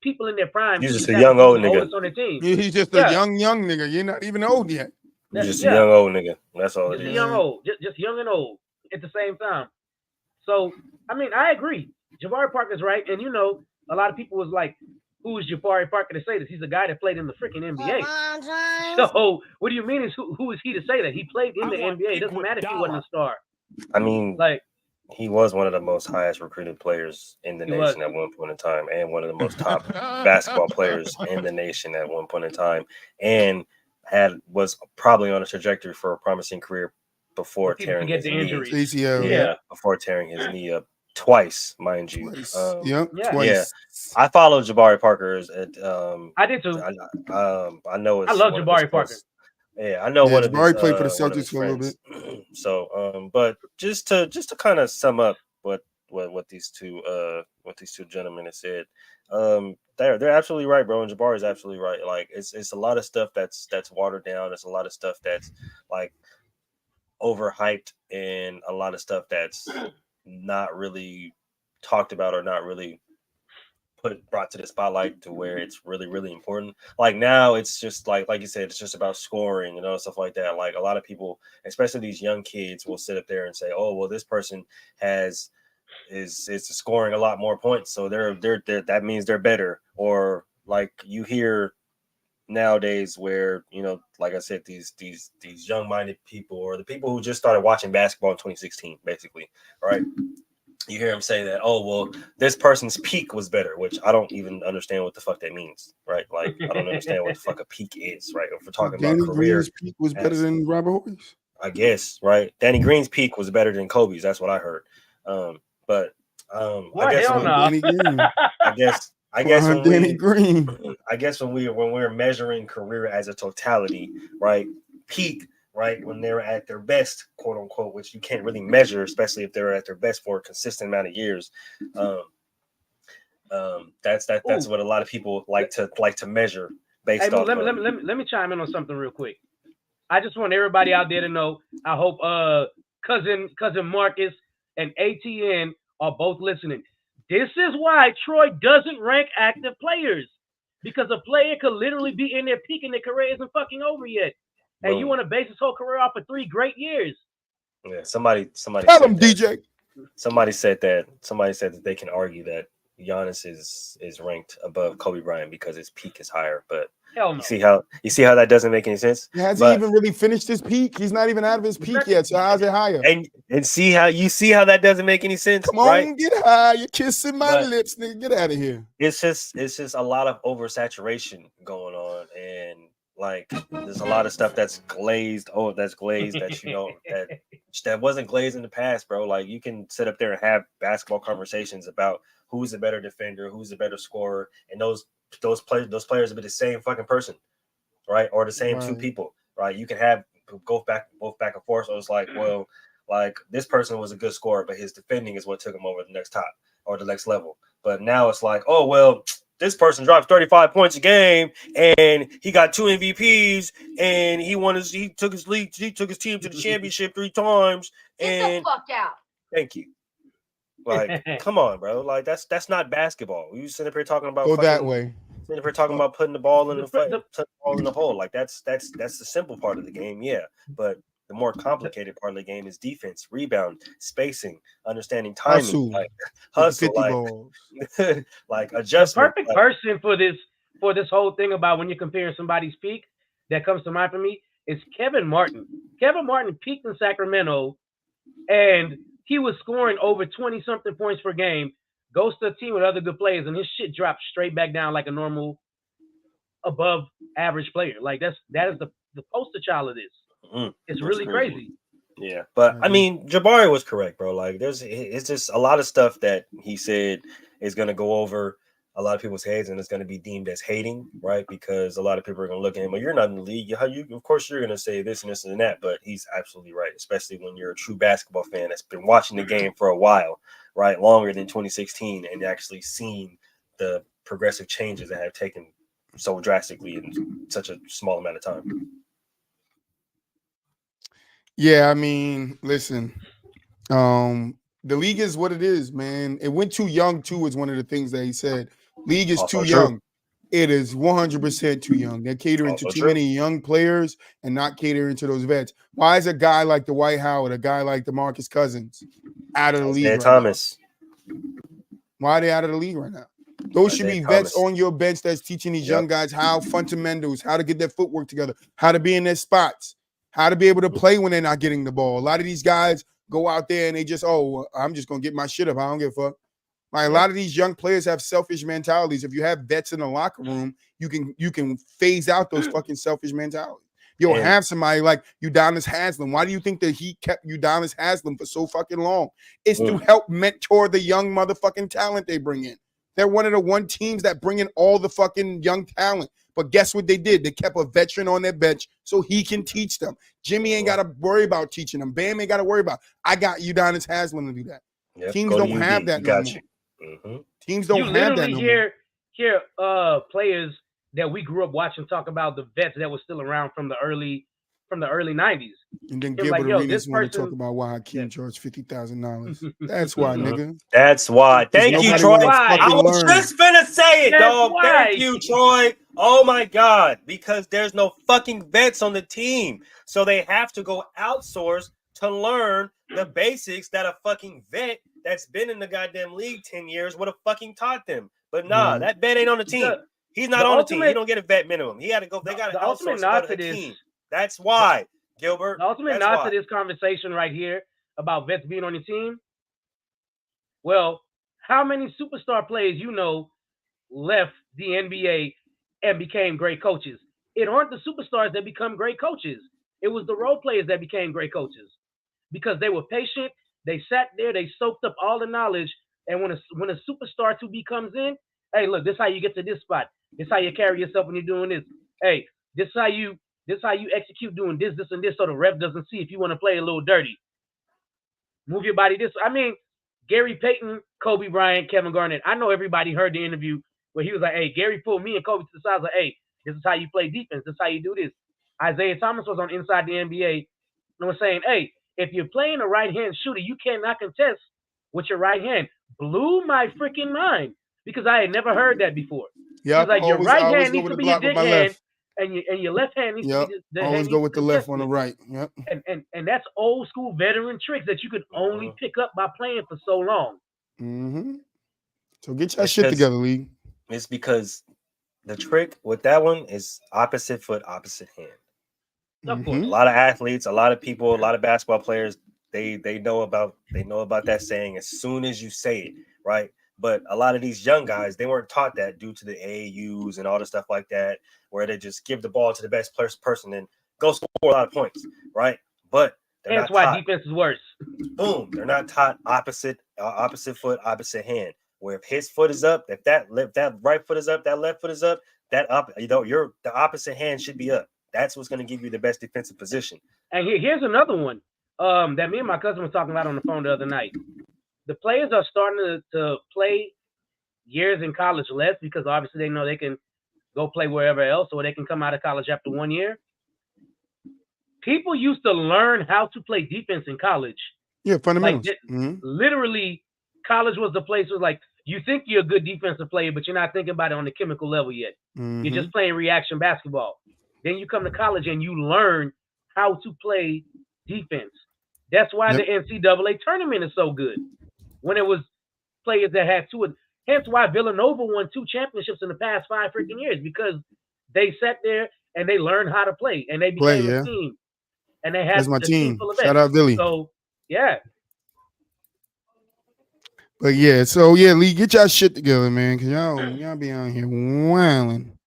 people in their prime. You're just a young old nigga. On their team. He's just a young nigga. You're not even old yet. You're just a young old nigga. That's all just it is. Young old, just young and old at the same time. So I mean, I agree. Jabari Parker's right, and you know, a lot of people was like, "Who is Jabari Parker to say this?" He's a guy that played in the freaking NBA. So what do you mean? Is who is he to say that? He played in the NBA. It doesn't matter if he wasn't a star. I mean, like he was one of the most highest recruited players in the nation at one point in time, and one of the most top basketball players in the nation at one point in time, and was probably on a trajectory for a promising career before tearing his knee. Yeah, before tearing his knee up twice, mind you. Twice. Yeah, I followed Jabari Parker. I did too. I know. I love Jabari Parker. Yeah, I know one of Jabari played for the Celtics for a little bit. So, but just to kind of sum up what these two gentlemen have said, they're absolutely right, bro. And Jabari is absolutely right. Like it's a lot of stuff that's watered down. It's a lot of stuff that's like overhyped, and a lot of stuff that's not really talked about or not really brought to the spotlight to where it's really, really important. Like now it's just like you said, it's just about scoring, you know, stuff like that. Like a lot of people, especially these young kids, will sit up there and say, oh, well, this person is scoring a lot more points, so they're that means they're better. Or like you hear nowadays where, you know, like I said, these young-minded people, or the people who just started watching basketball in 2016, basically, right? You hear them say that, oh, well, this person's peak was better, which I don't even understand what the fuck that means, right? Like, I don't understand what the fuck a peak is, right? If we're talking about career, Green's peak was better than Robert Horry's, I guess, right? Danny Green's peak was better than Kobe's. That's what I heard. I guess when we're measuring career as a totality, right? Peak, right? When they're at their best, quote unquote, which you can't really measure, especially if they're at their best for a consistent amount of years. That's what a lot of people like to measure based on. Let me chime in on something real quick. I just want everybody out there to know. I hope cousin Marcus and ATN are both listening. This is why Troy doesn't rank active players, because a player could literally be in their peak and their career isn't fucking over yet. And you want to base his whole career off of 3 great years. Yeah, somebody tell him, DJ. Somebody said that they can argue that Giannis is ranked above Kobe Bryant because his peak is higher, but hell no. You see how that doesn't make any sense? Has he even really finished his peak? He's not even out of his peak yet. So how's it higher? And see how that doesn't make any sense? Come on, right? Get high. You're kissing my lips, nigga. Get out of here. It's just a lot of oversaturation going on, and like there's a lot of stuff that's glazed. Oh, that's glazed that you know that wasn't glazed in the past, bro. Like you can sit up there and have basketball conversations about who's a better defender, who's a better scorer, and those players will be the same fucking person, right? Or the same two people, right? You can have both back and forth. So it's like, well, like this person was a good scorer, but his defending is what took him over the next top or the next level. But now it's like, oh well, this person dropped 35 points a game and he got 2 MVPs and he took his team to the championship 3 times. And get the fuck out. Thank you. Like, come on, bro. Like that's not basketball. We sitting up here talking about that way. Sitting up here talking about putting the ball in the hole. Like that's the simple part of the game, yeah. But the more complicated part of the game is defense, rebound, spacing, understanding timing, hustle, like adjustment. The perfect person for this whole thing about when you're comparing somebody's peak that comes to mind for me is Kevin Martin. Kevin Martin peaked in Sacramento, and he was scoring over 20-something points per game, goes to a team with other good players, and his shit drops straight back down like a normal, above average player. Like that is the poster child of this. It's really crazy. Yeah, but I mean, Jabari was correct, bro. Like it's just a lot of stuff that he said is gonna go over a lot of people's heads, and it's going to be deemed as hating, right? Because a lot of people are going to look at him, well, you're not in the league. Of course, you're going to say this and this and that, but he's absolutely right, especially when you're a true basketball fan that's been watching the game for a while, right? Longer than 2016, and actually seen the progressive changes that have taken so drastically in such a small amount of time. Yeah, I mean, listen, the league is what it is, man. It went too young, too, is one of the things that he said. League is Also too true. young. It is 100% too young. They're catering to Also too true. many young players and not catering to those vets. Why is a guy like the Dwight Howard, a guy like DeMarcus Cousins out of the league Isaiah right Thomas. now? Why are they out of the league right now? Those should be Isaiah vets Thomas. on your bench that's teaching these Yep. young guys how fundamentals, how to get their footwork together, how to be in their spots, how to be able to play when they're not getting the ball. A lot of these guys go out there and they just, I'm just going to get my shit up. I don't give a fuck. Like, a lot of these young players have selfish mentalities. If you have vets in the locker room, you can phase out those fucking selfish mentalities. You'll And- have somebody like Udonis Haslem. Why do you think that he kept Udonis Haslem for so fucking long? It's to help mentor the young motherfucking talent they bring in. They're one of the one teams that bring in all the fucking young talent. But guess what they did? They kept a veteran on their bench so he can teach them. Jimmy ain't got to worry about teaching them. Bam ain't got to worry about. I got Udonis Haslem to do that. Yep. Teams Go to don't UD. have that He no got more. you. Mhm. Teams You don't have that literally no more. hear players that we grew up watching talk about the vets that were still around from the early 90s. And then They're Gilbert like, yo, Arenas this want to talk person. about why Hakeem charged $50,000. That's why, Mhm. nigga. That's why. Thank you, Nobody Troy. wanna Why? fucking I was learn. just finna say it, That's dog. why. Thank you, Troy. Oh my God. Because there's no fucking vets on the team. So they have to go outsource to learn the basics that a fucking vet that's been in the goddamn league 10 years would have fucking taught them. But nah, Mhm. that vet ain't on the team. He's not the on the team. He ultimate- don't get a vet minimum. He had to go. They got to the ultimate outsource to nod go to to this- Hakeem. That's why, Gilbert. The ultimate That's nod why. to this conversation right here about vets being on the team. Well, how many superstar players you know left the NBA and became great coaches? It aren't the superstars that become great coaches. It was the role players that became great coaches because they were patient. They sat there. They soaked up all the knowledge. And when a superstar to be comes in, hey, look, this is how you get to this spot. This is how you carry yourself when you're doing this. Hey, this is how you execute doing this, and this, so the ref doesn't see if you want to play a little dirty. Move your body this. I mean, Gary Payton, Kobe Bryant, Kevin Garnett. I know everybody heard the interview where he was like, hey, Gary pulled me and Kobe to the side. Like, hey, this is how you play defense. This is how you do this. Isaiah Thomas was on Inside the NBA and was saying, hey, if you're playing a right-hand shooter, you cannot contest with your right hand. Blew my freaking mind because I had never heard that before. Yep, He's like, your right always hand go needs with to the be your block with dig my hand, left. and your left hand needs Yep, to be the always hand go needs with to the left on the contest right. Yep. and that's old school veteran tricks that you could only pick up by playing for so long. Mm-hmm. So get your It's shit 'cause- together, league. It's because the trick with that one is opposite foot, opposite hand. Of course. A lot of athletes, a lot of people, a lot of basketball players, they know about that saying as soon as you say it, right? But a lot of these young guys, they weren't taught that due to the AAUs and all the stuff like that, where they just give the ball to the best person and go score a lot of points, right? But they're That's not why taught. defense is worse. Boom, they're not taught opposite foot, opposite hand. Where if his foot is up, if that right foot is up, that left foot is up, the opposite hand should be up. That's what's going to give you the best defensive position. And here's another one that me and my cousin was talking about on the phone the other night. The players are starting to play years in college less because obviously they know they can go play wherever else, or they can come out of college after 1 year. People used to learn how to play defense in college. Yeah, fundamentals. Like, literally, college was the place where, like, you think you're a good defensive player, but you're not thinking about it on the chemical level yet. Mm-hmm. You're just playing reaction basketball. Then you come to college and you learn how to play defense. That's why the NCAA tournament is so good. When it was players that had two, hence why Villanova won 2 championships in the past 5 freaking years, because they sat there and they learned how to play and they became a team. And they had That's my a team team. full of Shout vets. out Billy. So yeah. But yeah, so yeah, Lee, get y'all shit together, man, because y'all be out here wilding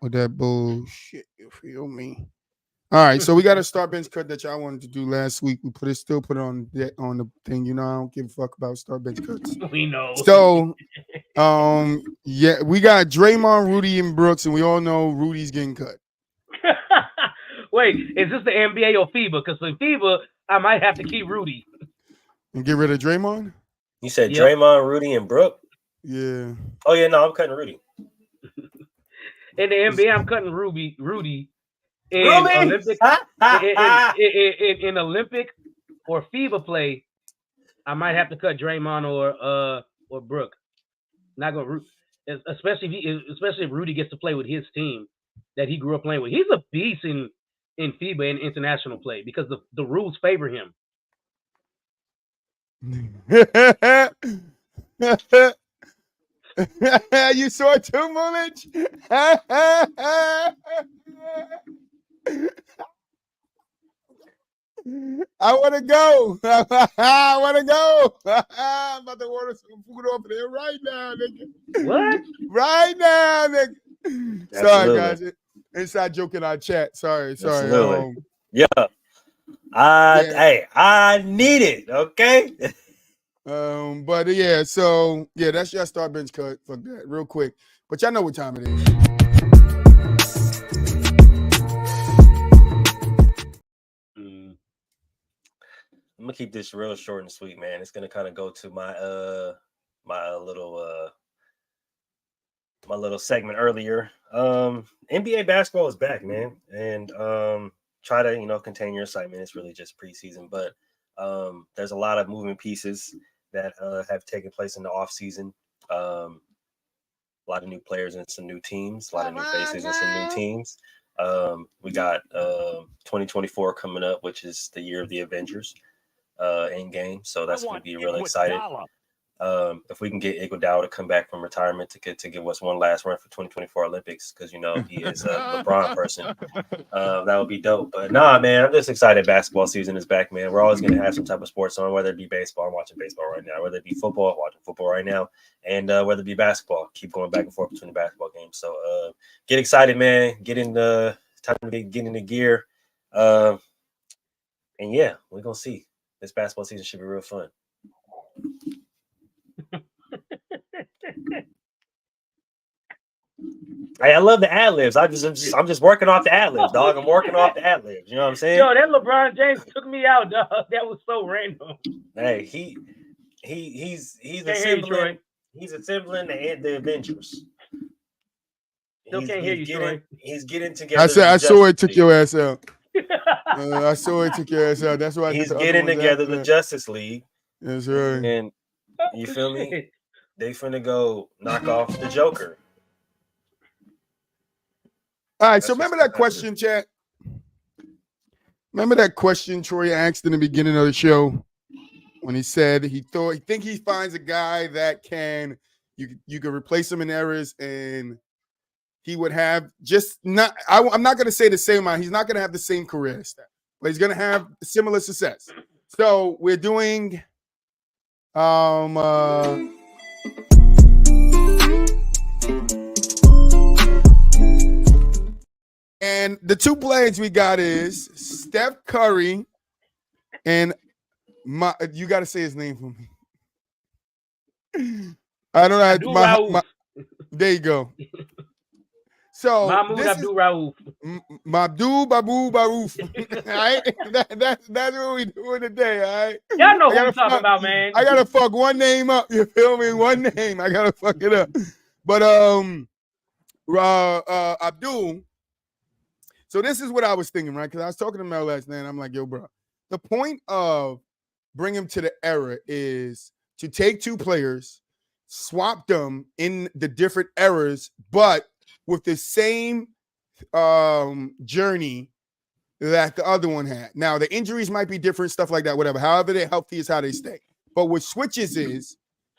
with that bullshit. You feel me? All right, so we got a start bench cut that y'all wanted to do last week. We still put it on the thing. You know, I don't give a fuck about start bench cuts. We know. So Yeah, we got Draymond, Rudy, and Brooks, and we all know Rudy's getting cut. Wait, is this the NBA or FIBA? Because for FIBA, I might have to keep Rudy. And get rid of Draymond? You said Yep. Draymond, Rudy, and Brooke? Yeah. Oh, yeah, no, I'm cutting Rudy. In the NBA, I'm cutting Rudy. In Ruby! Olympic, in Olympic or FIBA play, I might have to cut Draymond or Brooke. Not gonna, especially if Rudy gets to play with his team that he grew up playing with. He's a beast in FIBA and international play because the rules favor him. You saw it too, Mulich? I want to go. I want to go. I'm about to order some food over there right now, nigga. What? Right now, nigga. Sorry, Absolutely. guys. Inside joke in our chat. Sorry. Absolutely. Yeah. Hey, I need it. Okay. But yeah, so yeah, that's your start bench cut. Fuck that, real quick. But y'all know what time it is. I'm gonna keep this real short and sweet, man. It's gonna kind of go to my little segment earlier. NBA basketball is back, man, and try to contain your excitement. It's really just preseason, but there's a lot of moving pieces that have taken place in the off season. A lot of new players and some new teams, a lot of new faces and some new teams. We got 2024 coming up, which is the year of the Avengers in game. So that's going to be really exciting. If we can get Iguodala to come back from retirement to give us one last run for 2024 Olympics, because he is a LeBron person, that would be dope. But nah, man, I'm just excited. Basketball season is back, man. We're always going to have some type of sports on, whether it be baseball. I'm watching baseball right now. Whether it be football, I'm watching football right now, and whether it be basketball, keep going back and forth between the basketball games. So get excited, man. Get in the time to get in the gear, and yeah, we're gonna see. This basketball season should be real fun. Hey, I love the ad libs. I'm just working off the ad libs, dog. I'm working off the ad libs. You know what I'm saying? Yo, that LeBron James took me out, dog. That was so random. Hey, he's assembling. He's assembling the Avengers. Still can't hear you, Troy. He's getting together. I saw it took your ass out. I saw it took your ass out. That's why he's getting together the Justice League. That's right. And you feel me? They finna go knock off the Joker. All right, so remember that question, chat? Remember that question Troy asked in the beginning of the show when he said he think he finds a guy that you can replace him in errors and he would have I'm not going to say the same amount. He's not going to have the same career stat, but he's going to have similar success. So we're doing and the two players we got is Steph Curry and you got to say his name for me. I don't know. There you go. So Mahmoud Abdul-Rauf. Mabdul Babu Baruf. All right? That's what we doing today, all right? Y'all know who I'm talking about, man. I gotta fuck one name up. You feel me? One name. I gotta fuck it up. But Abdul. So this is what I was thinking, right? Because I was talking to Mel last night, and I'm like, yo, bro, the point of bring him to the era is to take two players, swap them in the different eras, but with the same journey that the other one had. Now, the injuries might be different, stuff like that, whatever. However they're healthy is how they stay. But what switches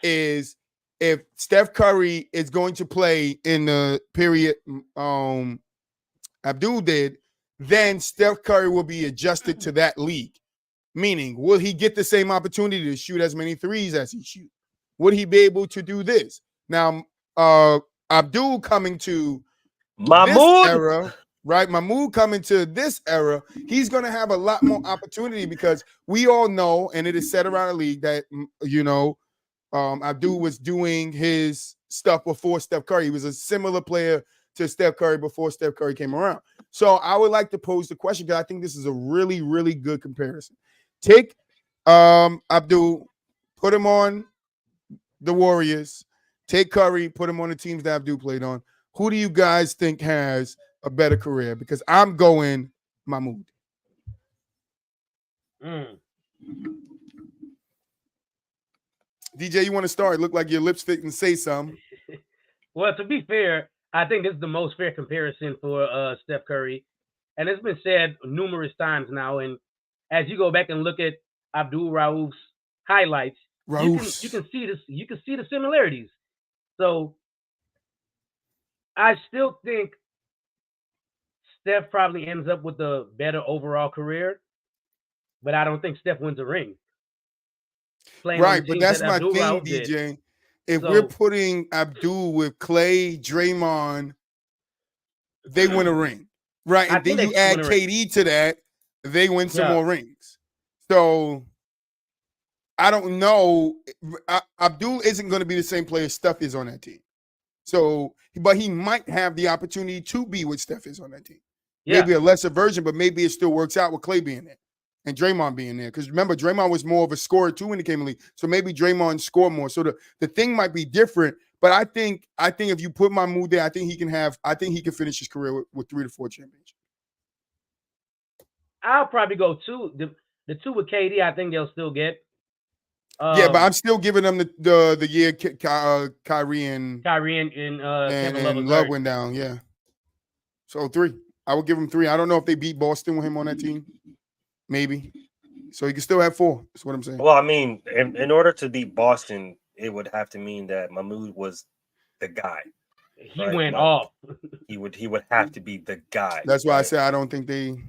is if Steph Curry is going to play in the period Abdul did, then Steph Curry will be adjusted to that league. Meaning, will he get the same opportunity to shoot as many threes as he shoots? Would he be able to do this? Now, Abdul coming to this era, right? Mahmoud coming to this era, he's going to have a lot more opportunity because we all know, and it is said around the league that, Abdul was doing his stuff before Steph Curry. He was a similar player to Steph Curry before Steph Curry came around. So I would like to pose the question because I think this is a really, really good comparison. Take Abdul, put him on the Warriors. Take Curry, put him on the teams that Abdul played on. Who do you guys think has a better career? Because I'm going Mahmoud. DJ, you want to start? Look like your lips fit and say something. Well, to be fair, I think this is the most fair comparison for Steph Curry. And it's been said numerous times now. And as you go back and look at Abdul Rauf's highlights, you can see this. You can see the similarities. So I still think Steph probably ends up with a better overall career, but I don't think Steph wins a ring. Right, but that's my thing, DJ. If we're putting Abdul with Clay, Draymond, they win a ring. Right, and then you add KD to that, they win some more rings. So I don't know. Abdul isn't going to be the same player Steph is on that team. So, but he might have the opportunity to be what Steph is on that team. Yeah. Maybe a lesser version, but maybe it still works out with Clay being there and Draymond being there. Because remember, Draymond was more of a scorer too when he came in the league. So maybe Draymond scored more. So the thing might be different. But I think if you put Mahmoud there, I think he can finish his career with 3 to 4 championships. I'll probably go 2. The 2 with KD, I think they'll still get. Yeah, but I'm still giving them the year Kyrie and Love went down. Yeah, so 3. I would give him 3. I don't know if they beat Boston with him on that team. Maybe. So he can still have 4. That's what I'm saying. Well, I mean, in order to beat Boston, it would have to mean that Mahmoud was the guy. He went off. He would have to be the guy. That's why I said I don't think they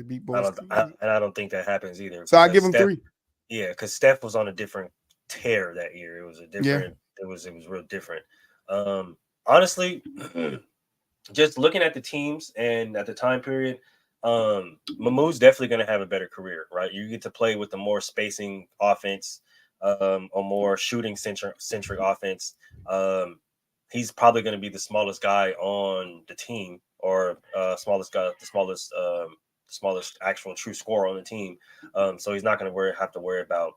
beat Boston. I don't think that happens either. So I give him 3. Yeah, because Steph was on a different tear that year. It was a different. Yeah. It was real different. Honestly, just looking at the teams and at the time period, Mahmoud's definitely going to have a better career, right? You get to play with a more spacing offense, a more shooting centric offense. He's probably going to be the smallest guy on the team, or smallest actual true scorer on the team. So he's not going to have to worry about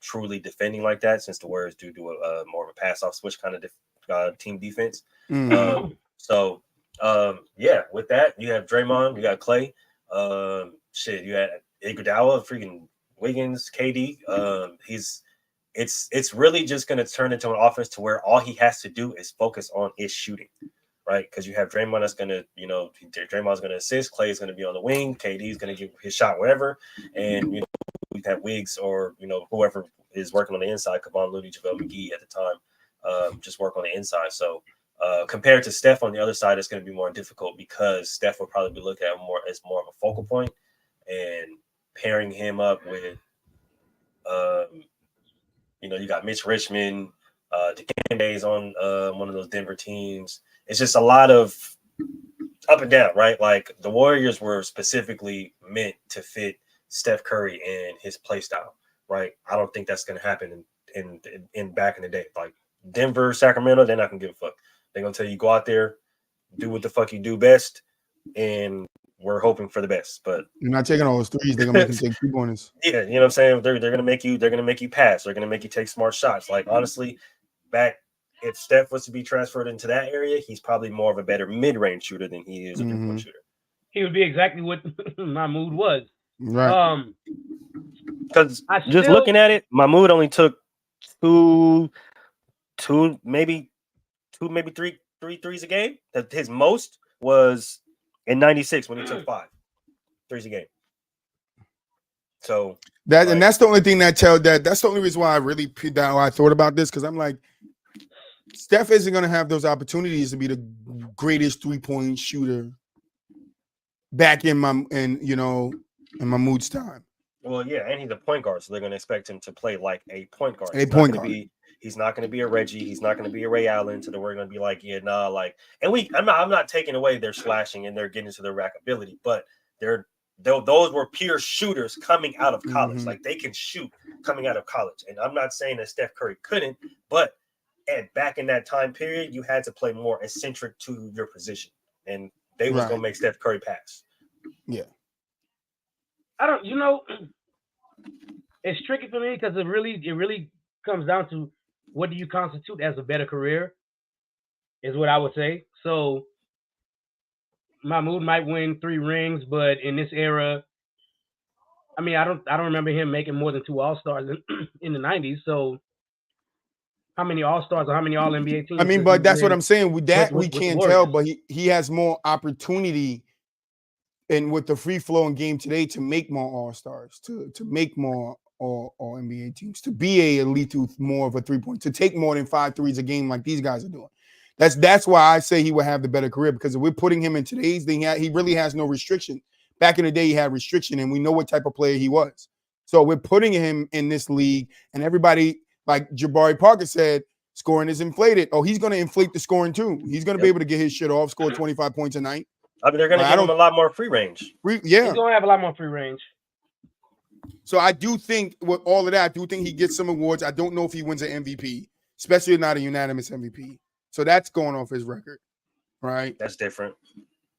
truly defending like that, since the Warriors do a more of a pass off switch kind of team defense. Mm-hmm. Yeah, with that, you have Draymond, you got Clay, you had Iguodala, freaking Wiggins, KD. It's really just going to turn into an offense to where all he has to do is focus on his shooting, right? Because you have Draymond that's going to, Draymond's going to assist, Clay is going to be on the wing, KD is going to give his shot wherever, and we have Wiggs or whoever is working on the inside, Kevon Looney, JaVale McGee at the time, just work on the inside. So compared to Steph on the other side, it's going to be more difficult because Steph will probably be looked at as more of a focal point, and pairing him up with, you got Mitch Richmond, Dikembe's on one of those Denver teams. It's just a lot of up and down, right? Like the Warriors were specifically meant to fit Steph Curry and his play style, right? I don't think that's going to happen in back in the day. Like Denver, Sacramento, they're not going to give a fuck. They're going to tell you, go out there, do what the fuck you do best, and we're hoping for the best. But you're not taking all those threes. They're going to make you take 2 pointers. Yeah, you know what I'm saying? They're going to make you pass. They're going to make you take smart shots. Like, honestly, if Steph was to be transferred into that area, he's probably more of a better mid-range shooter than he is a three-point shooter. He would be exactly what Mahmoud was. Right. Because just looking at it, Mahmoud only took two, maybe three threes a game. His most was in 96 when he took 5 threes a game. So that's the only thing that's the only reason why I thought about this, because I'm like, Steph isn't going to have those opportunities to be the greatest 3-point shooter back in Mahmoud's time. Well, yeah, and he's a point guard, so they're going to expect him to play like a point guard. He's not going to be a Reggie. He's not going to be a Ray Allen. So we're going to be like, I'm not taking away their slashing and they're getting to their rack ability, but those were pure shooters coming out of college. Like they can shoot coming out of college. And I'm not saying that Steph Curry couldn't, but back in that time period, you had to play more eccentric to your position, and they was gonna make Steph Curry pass. Yeah. I don't. It's tricky for me because it really comes down to what do you constitute as a better career, is what I would say. So Mahmoud might win 3 rings, but in this era, I mean, I don't remember him making more than 2 All-Stars in the 90s. So how many All-Stars or how many All-NBA teams? I mean, but that's what I'm saying. With that, we with can't tell, but he has more opportunity and with the free flowing game today to make more All-Stars, to make more all NBA teams, to be a elite with more of a 3-point, to take more than 5 threes a game like these guys are doing. That's why I say he would have the better career, because if we're putting him in today's thing, he really has no restriction. Back in the day, he had restriction, and we know what type of player he was. So we're putting him in this league, and everybody, like Jabari Parker said, scoring is inflated. Oh, he's going to inflate the scoring too. He's going to be able to get his shit off, score 25 points a night. I mean, they're going to give him a lot more free range. He's going to have a lot more free range. So I do think with all of that, I do think he gets some awards. I don't know if he wins an MVP, especially not a unanimous MVP. So that's going off his record, right? That's different.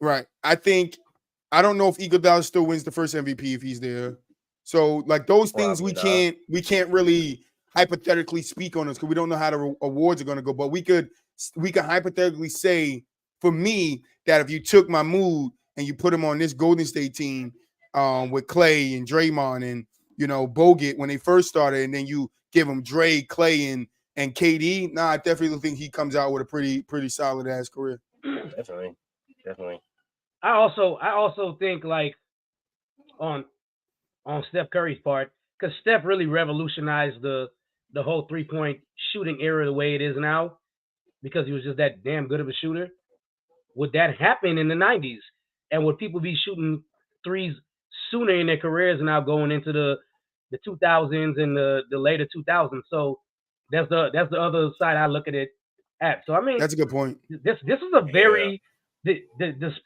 Right. I don't know if Iguodala still wins the first MVP if he's there. So like those things we can't really hypothetically speak on this because we don't know how the awards are going to go. But we could hypothetically say, for me, that if you took Mahmoud and you put him on this Golden State team with Clay and Draymond and Bogut when they first started, and then you give him Dre, Clay, and KD, I definitely think he comes out with a pretty solid ass career. Definitely. I also think like on Steph Curry's part, because Steph really revolutionized the whole 3-point shooting era the way it is now, because he was just that damn good of a shooter. Would that happen in the 90s? And would people be shooting threes sooner in their careers now going into the 2000s and the later 2000s? So that's the other side I look at it at. So I mean, that's a good point. This is a very the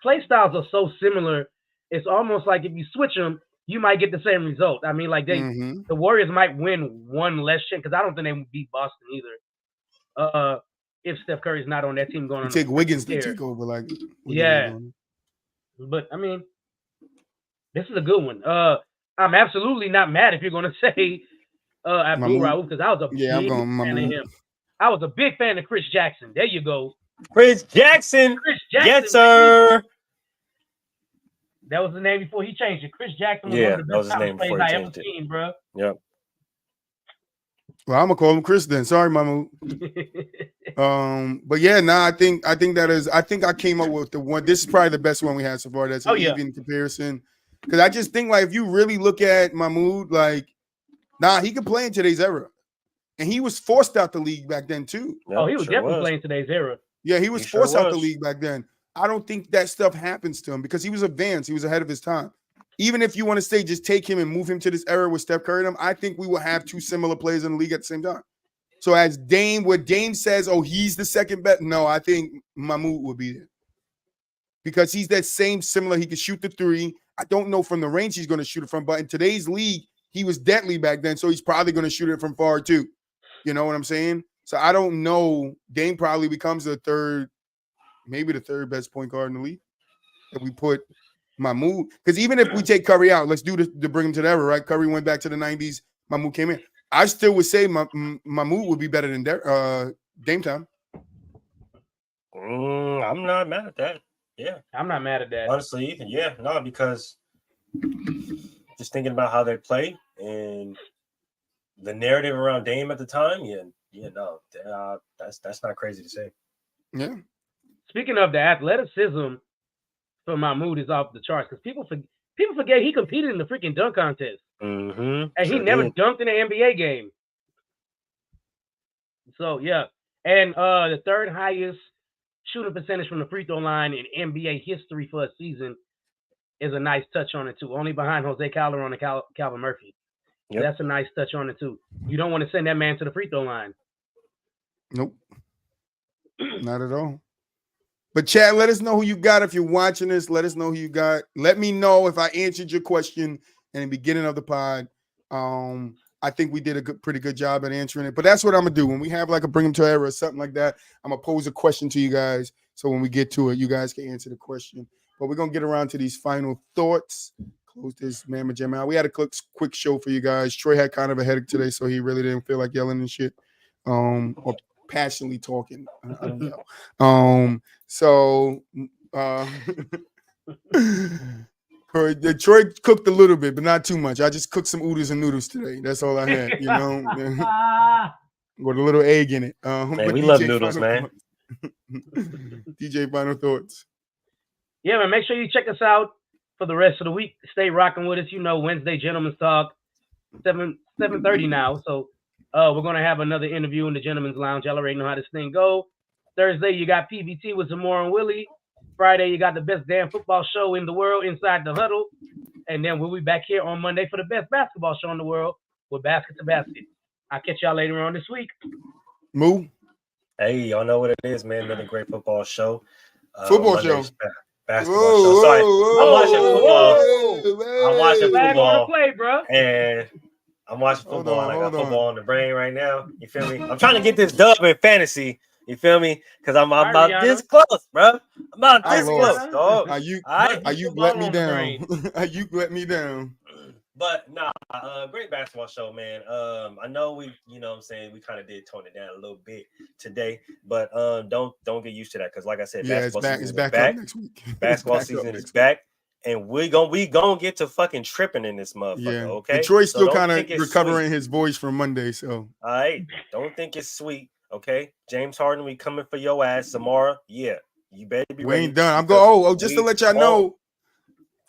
play styles are so similar. It's almost like if you switch them, you might get the same result. I mean, like the Warriors might win one less chance because I don't think they would beat Boston either. If Steph Curry's not on that team going on, take Wiggins to take over, like But I mean, this is a good one. I'm absolutely not mad if you're going to say Abdul Rauf, because I was a big fan of him. I was a big fan of Chris Jackson. There you go. Chris Jackson. Yes, sir. That was the name before he changed it. Chris Jackson was one of the best top players I ever seen, bro. Yep. Well, I'm gonna call him Chris then. Sorry, Mamu. But yeah, I think that is. I think I came up with the one. This is probably the best one we had so far. That's an even comparison. Because I just think like if you really look at Mahmoud, like, he could play in today's era, and he was forced out the league back then too. Yep, he was definitely playing today's era. Yeah, he was forced out the league back then. I don't think that stuff happens to him because he was advanced. He was ahead of his time. Even if you want to say just take him and move him to this era with Steph Curry and him, I think we will have 2 similar players in the league at the same time. So as Dame says, he's the second best. No, I think Mahmoud will be there. Because he's that same similar. He can shoot the 3. I don't know from the range he's going to shoot it from, but in today's league, he was deadly back then, so he's probably going to shoot it from far too. You know what I'm saying? So I don't know. Dame probably becomes maybe the third best point guard in the league if we put Mahmoud. Because even if we take Curry out, let's do this to bring him to the era, right? Curry went back to the 90s. Mahmoud came in. I still would say Mahmoud would be better than Dame time. I'm not mad at that. Yeah. I'm not mad at that. Honestly, Ethan, because just thinking about how they play and the narrative around Dame at the time, that's not crazy to say. Yeah. Speaking of the athleticism for Mahmoud is off the charts because people forget he competed in the freaking dunk contest. Mm-hmm. And he never dunked in an NBA game. So, yeah. And the third highest shooting percentage from the free throw line in NBA history for a season is a nice touch on it, too. Only behind Jose Calderon and Calvin Murphy. Yep. That's a nice touch on it, too. You don't want to send that man to the free throw line. Nope. Not at all. But Chad, let us know who you got. If you're watching this, let us know who you got. Let me know if I answered your question in the beginning of the pod. I think we did a pretty good job at answering it. But that's what I'm gonna do when we have like a bring them to error or something like that. I'm gonna pose a question to you guys, so when we get to it, you guys can answer the question. But we're gonna get around to these final thoughts. Close this Mamma Jam out. We had a quick show for you guys. Troy had kind of a headache today, so he really didn't feel like yelling and shit, or passionately talking. I don't know. Troy cooked a little bit, but not too much. I just cooked some oodles and noodles today. That's all I had, you know, with a little egg in it. Man, we love noodles, man. DJ, final thoughts. Yeah, man, make sure you check us out for the rest of the week. Stay rocking with us. You know, Wednesday Gentleman's Talk, 7:30 now. So we're going to have another interview in the Gentleman's Lounge. Y'all already know how this thing go. Thursday, you got PVT with Zamora and Willie. Friday, you got the best damn football show in the world, Inside the Huddle. And then we'll be back here on Monday for the best basketball show in the world with Basket to Basket. I'll catch y'all later on this week. Moo. Hey, y'all know what it is, man. Another great football show. Football show. Basketball show. Sorry. I'm watching football. Play, bro. And I'm watching football. I got football on the brain right now. You feel me? I'm trying to get this dub in fantasy. You feel me? Because I'm about this close, bro. I'm about this close, dog. You let me down. You let me down. But great basketball show, man. I know we, you know what I'm saying, we kind of did tone it down a little bit today, but don't get used to that, because like I said, basketball season is back. Next week. Basketball season is back, and we gonna get to fucking tripping in this motherfucker, okay? Detroit's still kind of recovering his voice from Monday, so. All right, don't think it's sweet, okay? James Harden, we coming for your ass. Samara, yeah, you better be ready. We ain't done. I'm going, just to let y'all know,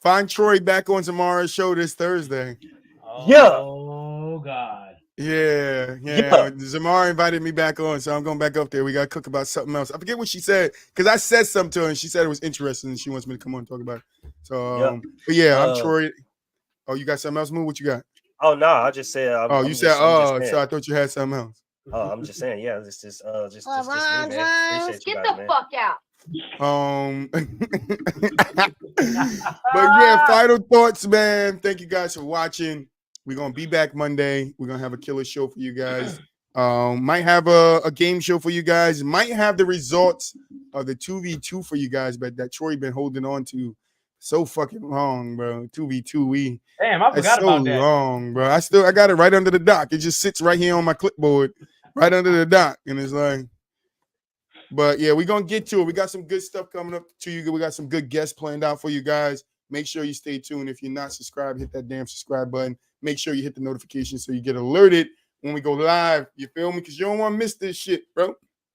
find Troy back on tomorrow's show this Thursday. Oh, God. Yeah. Zamara invited me back on, so I'm going back up there. We got to cook about something else. I forget what she said, because I said something to her, and she said it was interesting, and she wants me to come on and talk about it. So, but yeah, I'm Troy. Oh, you got something else, Moo? What you got? Oh, no, I just said. So I thought you had something else. Oh, I'm just saying, yeah, just me, man. Get the fuck out. But yeah, final thoughts, man. Thank you guys for watching. We're gonna be back Monday. We're gonna have a killer show for you guys. Might have a game show for you guys. Might have the results of the 2v2 for you guys, but that Troy been holding on to so fucking long, bro. 2v2. Damn, I forgot about that. Long, bro. I got it right under the dock. It just sits right here on my clipboard, right under the dock, and it's like. But yeah, we're gonna get to it. We got some good stuff coming up to you. We got some good guests planned out for you guys. Make sure you stay tuned. If you're not subscribed, hit that damn subscribe button. Make sure you hit the notification so you get alerted when we go live. You feel me? Because you don't want to miss this shit, bro.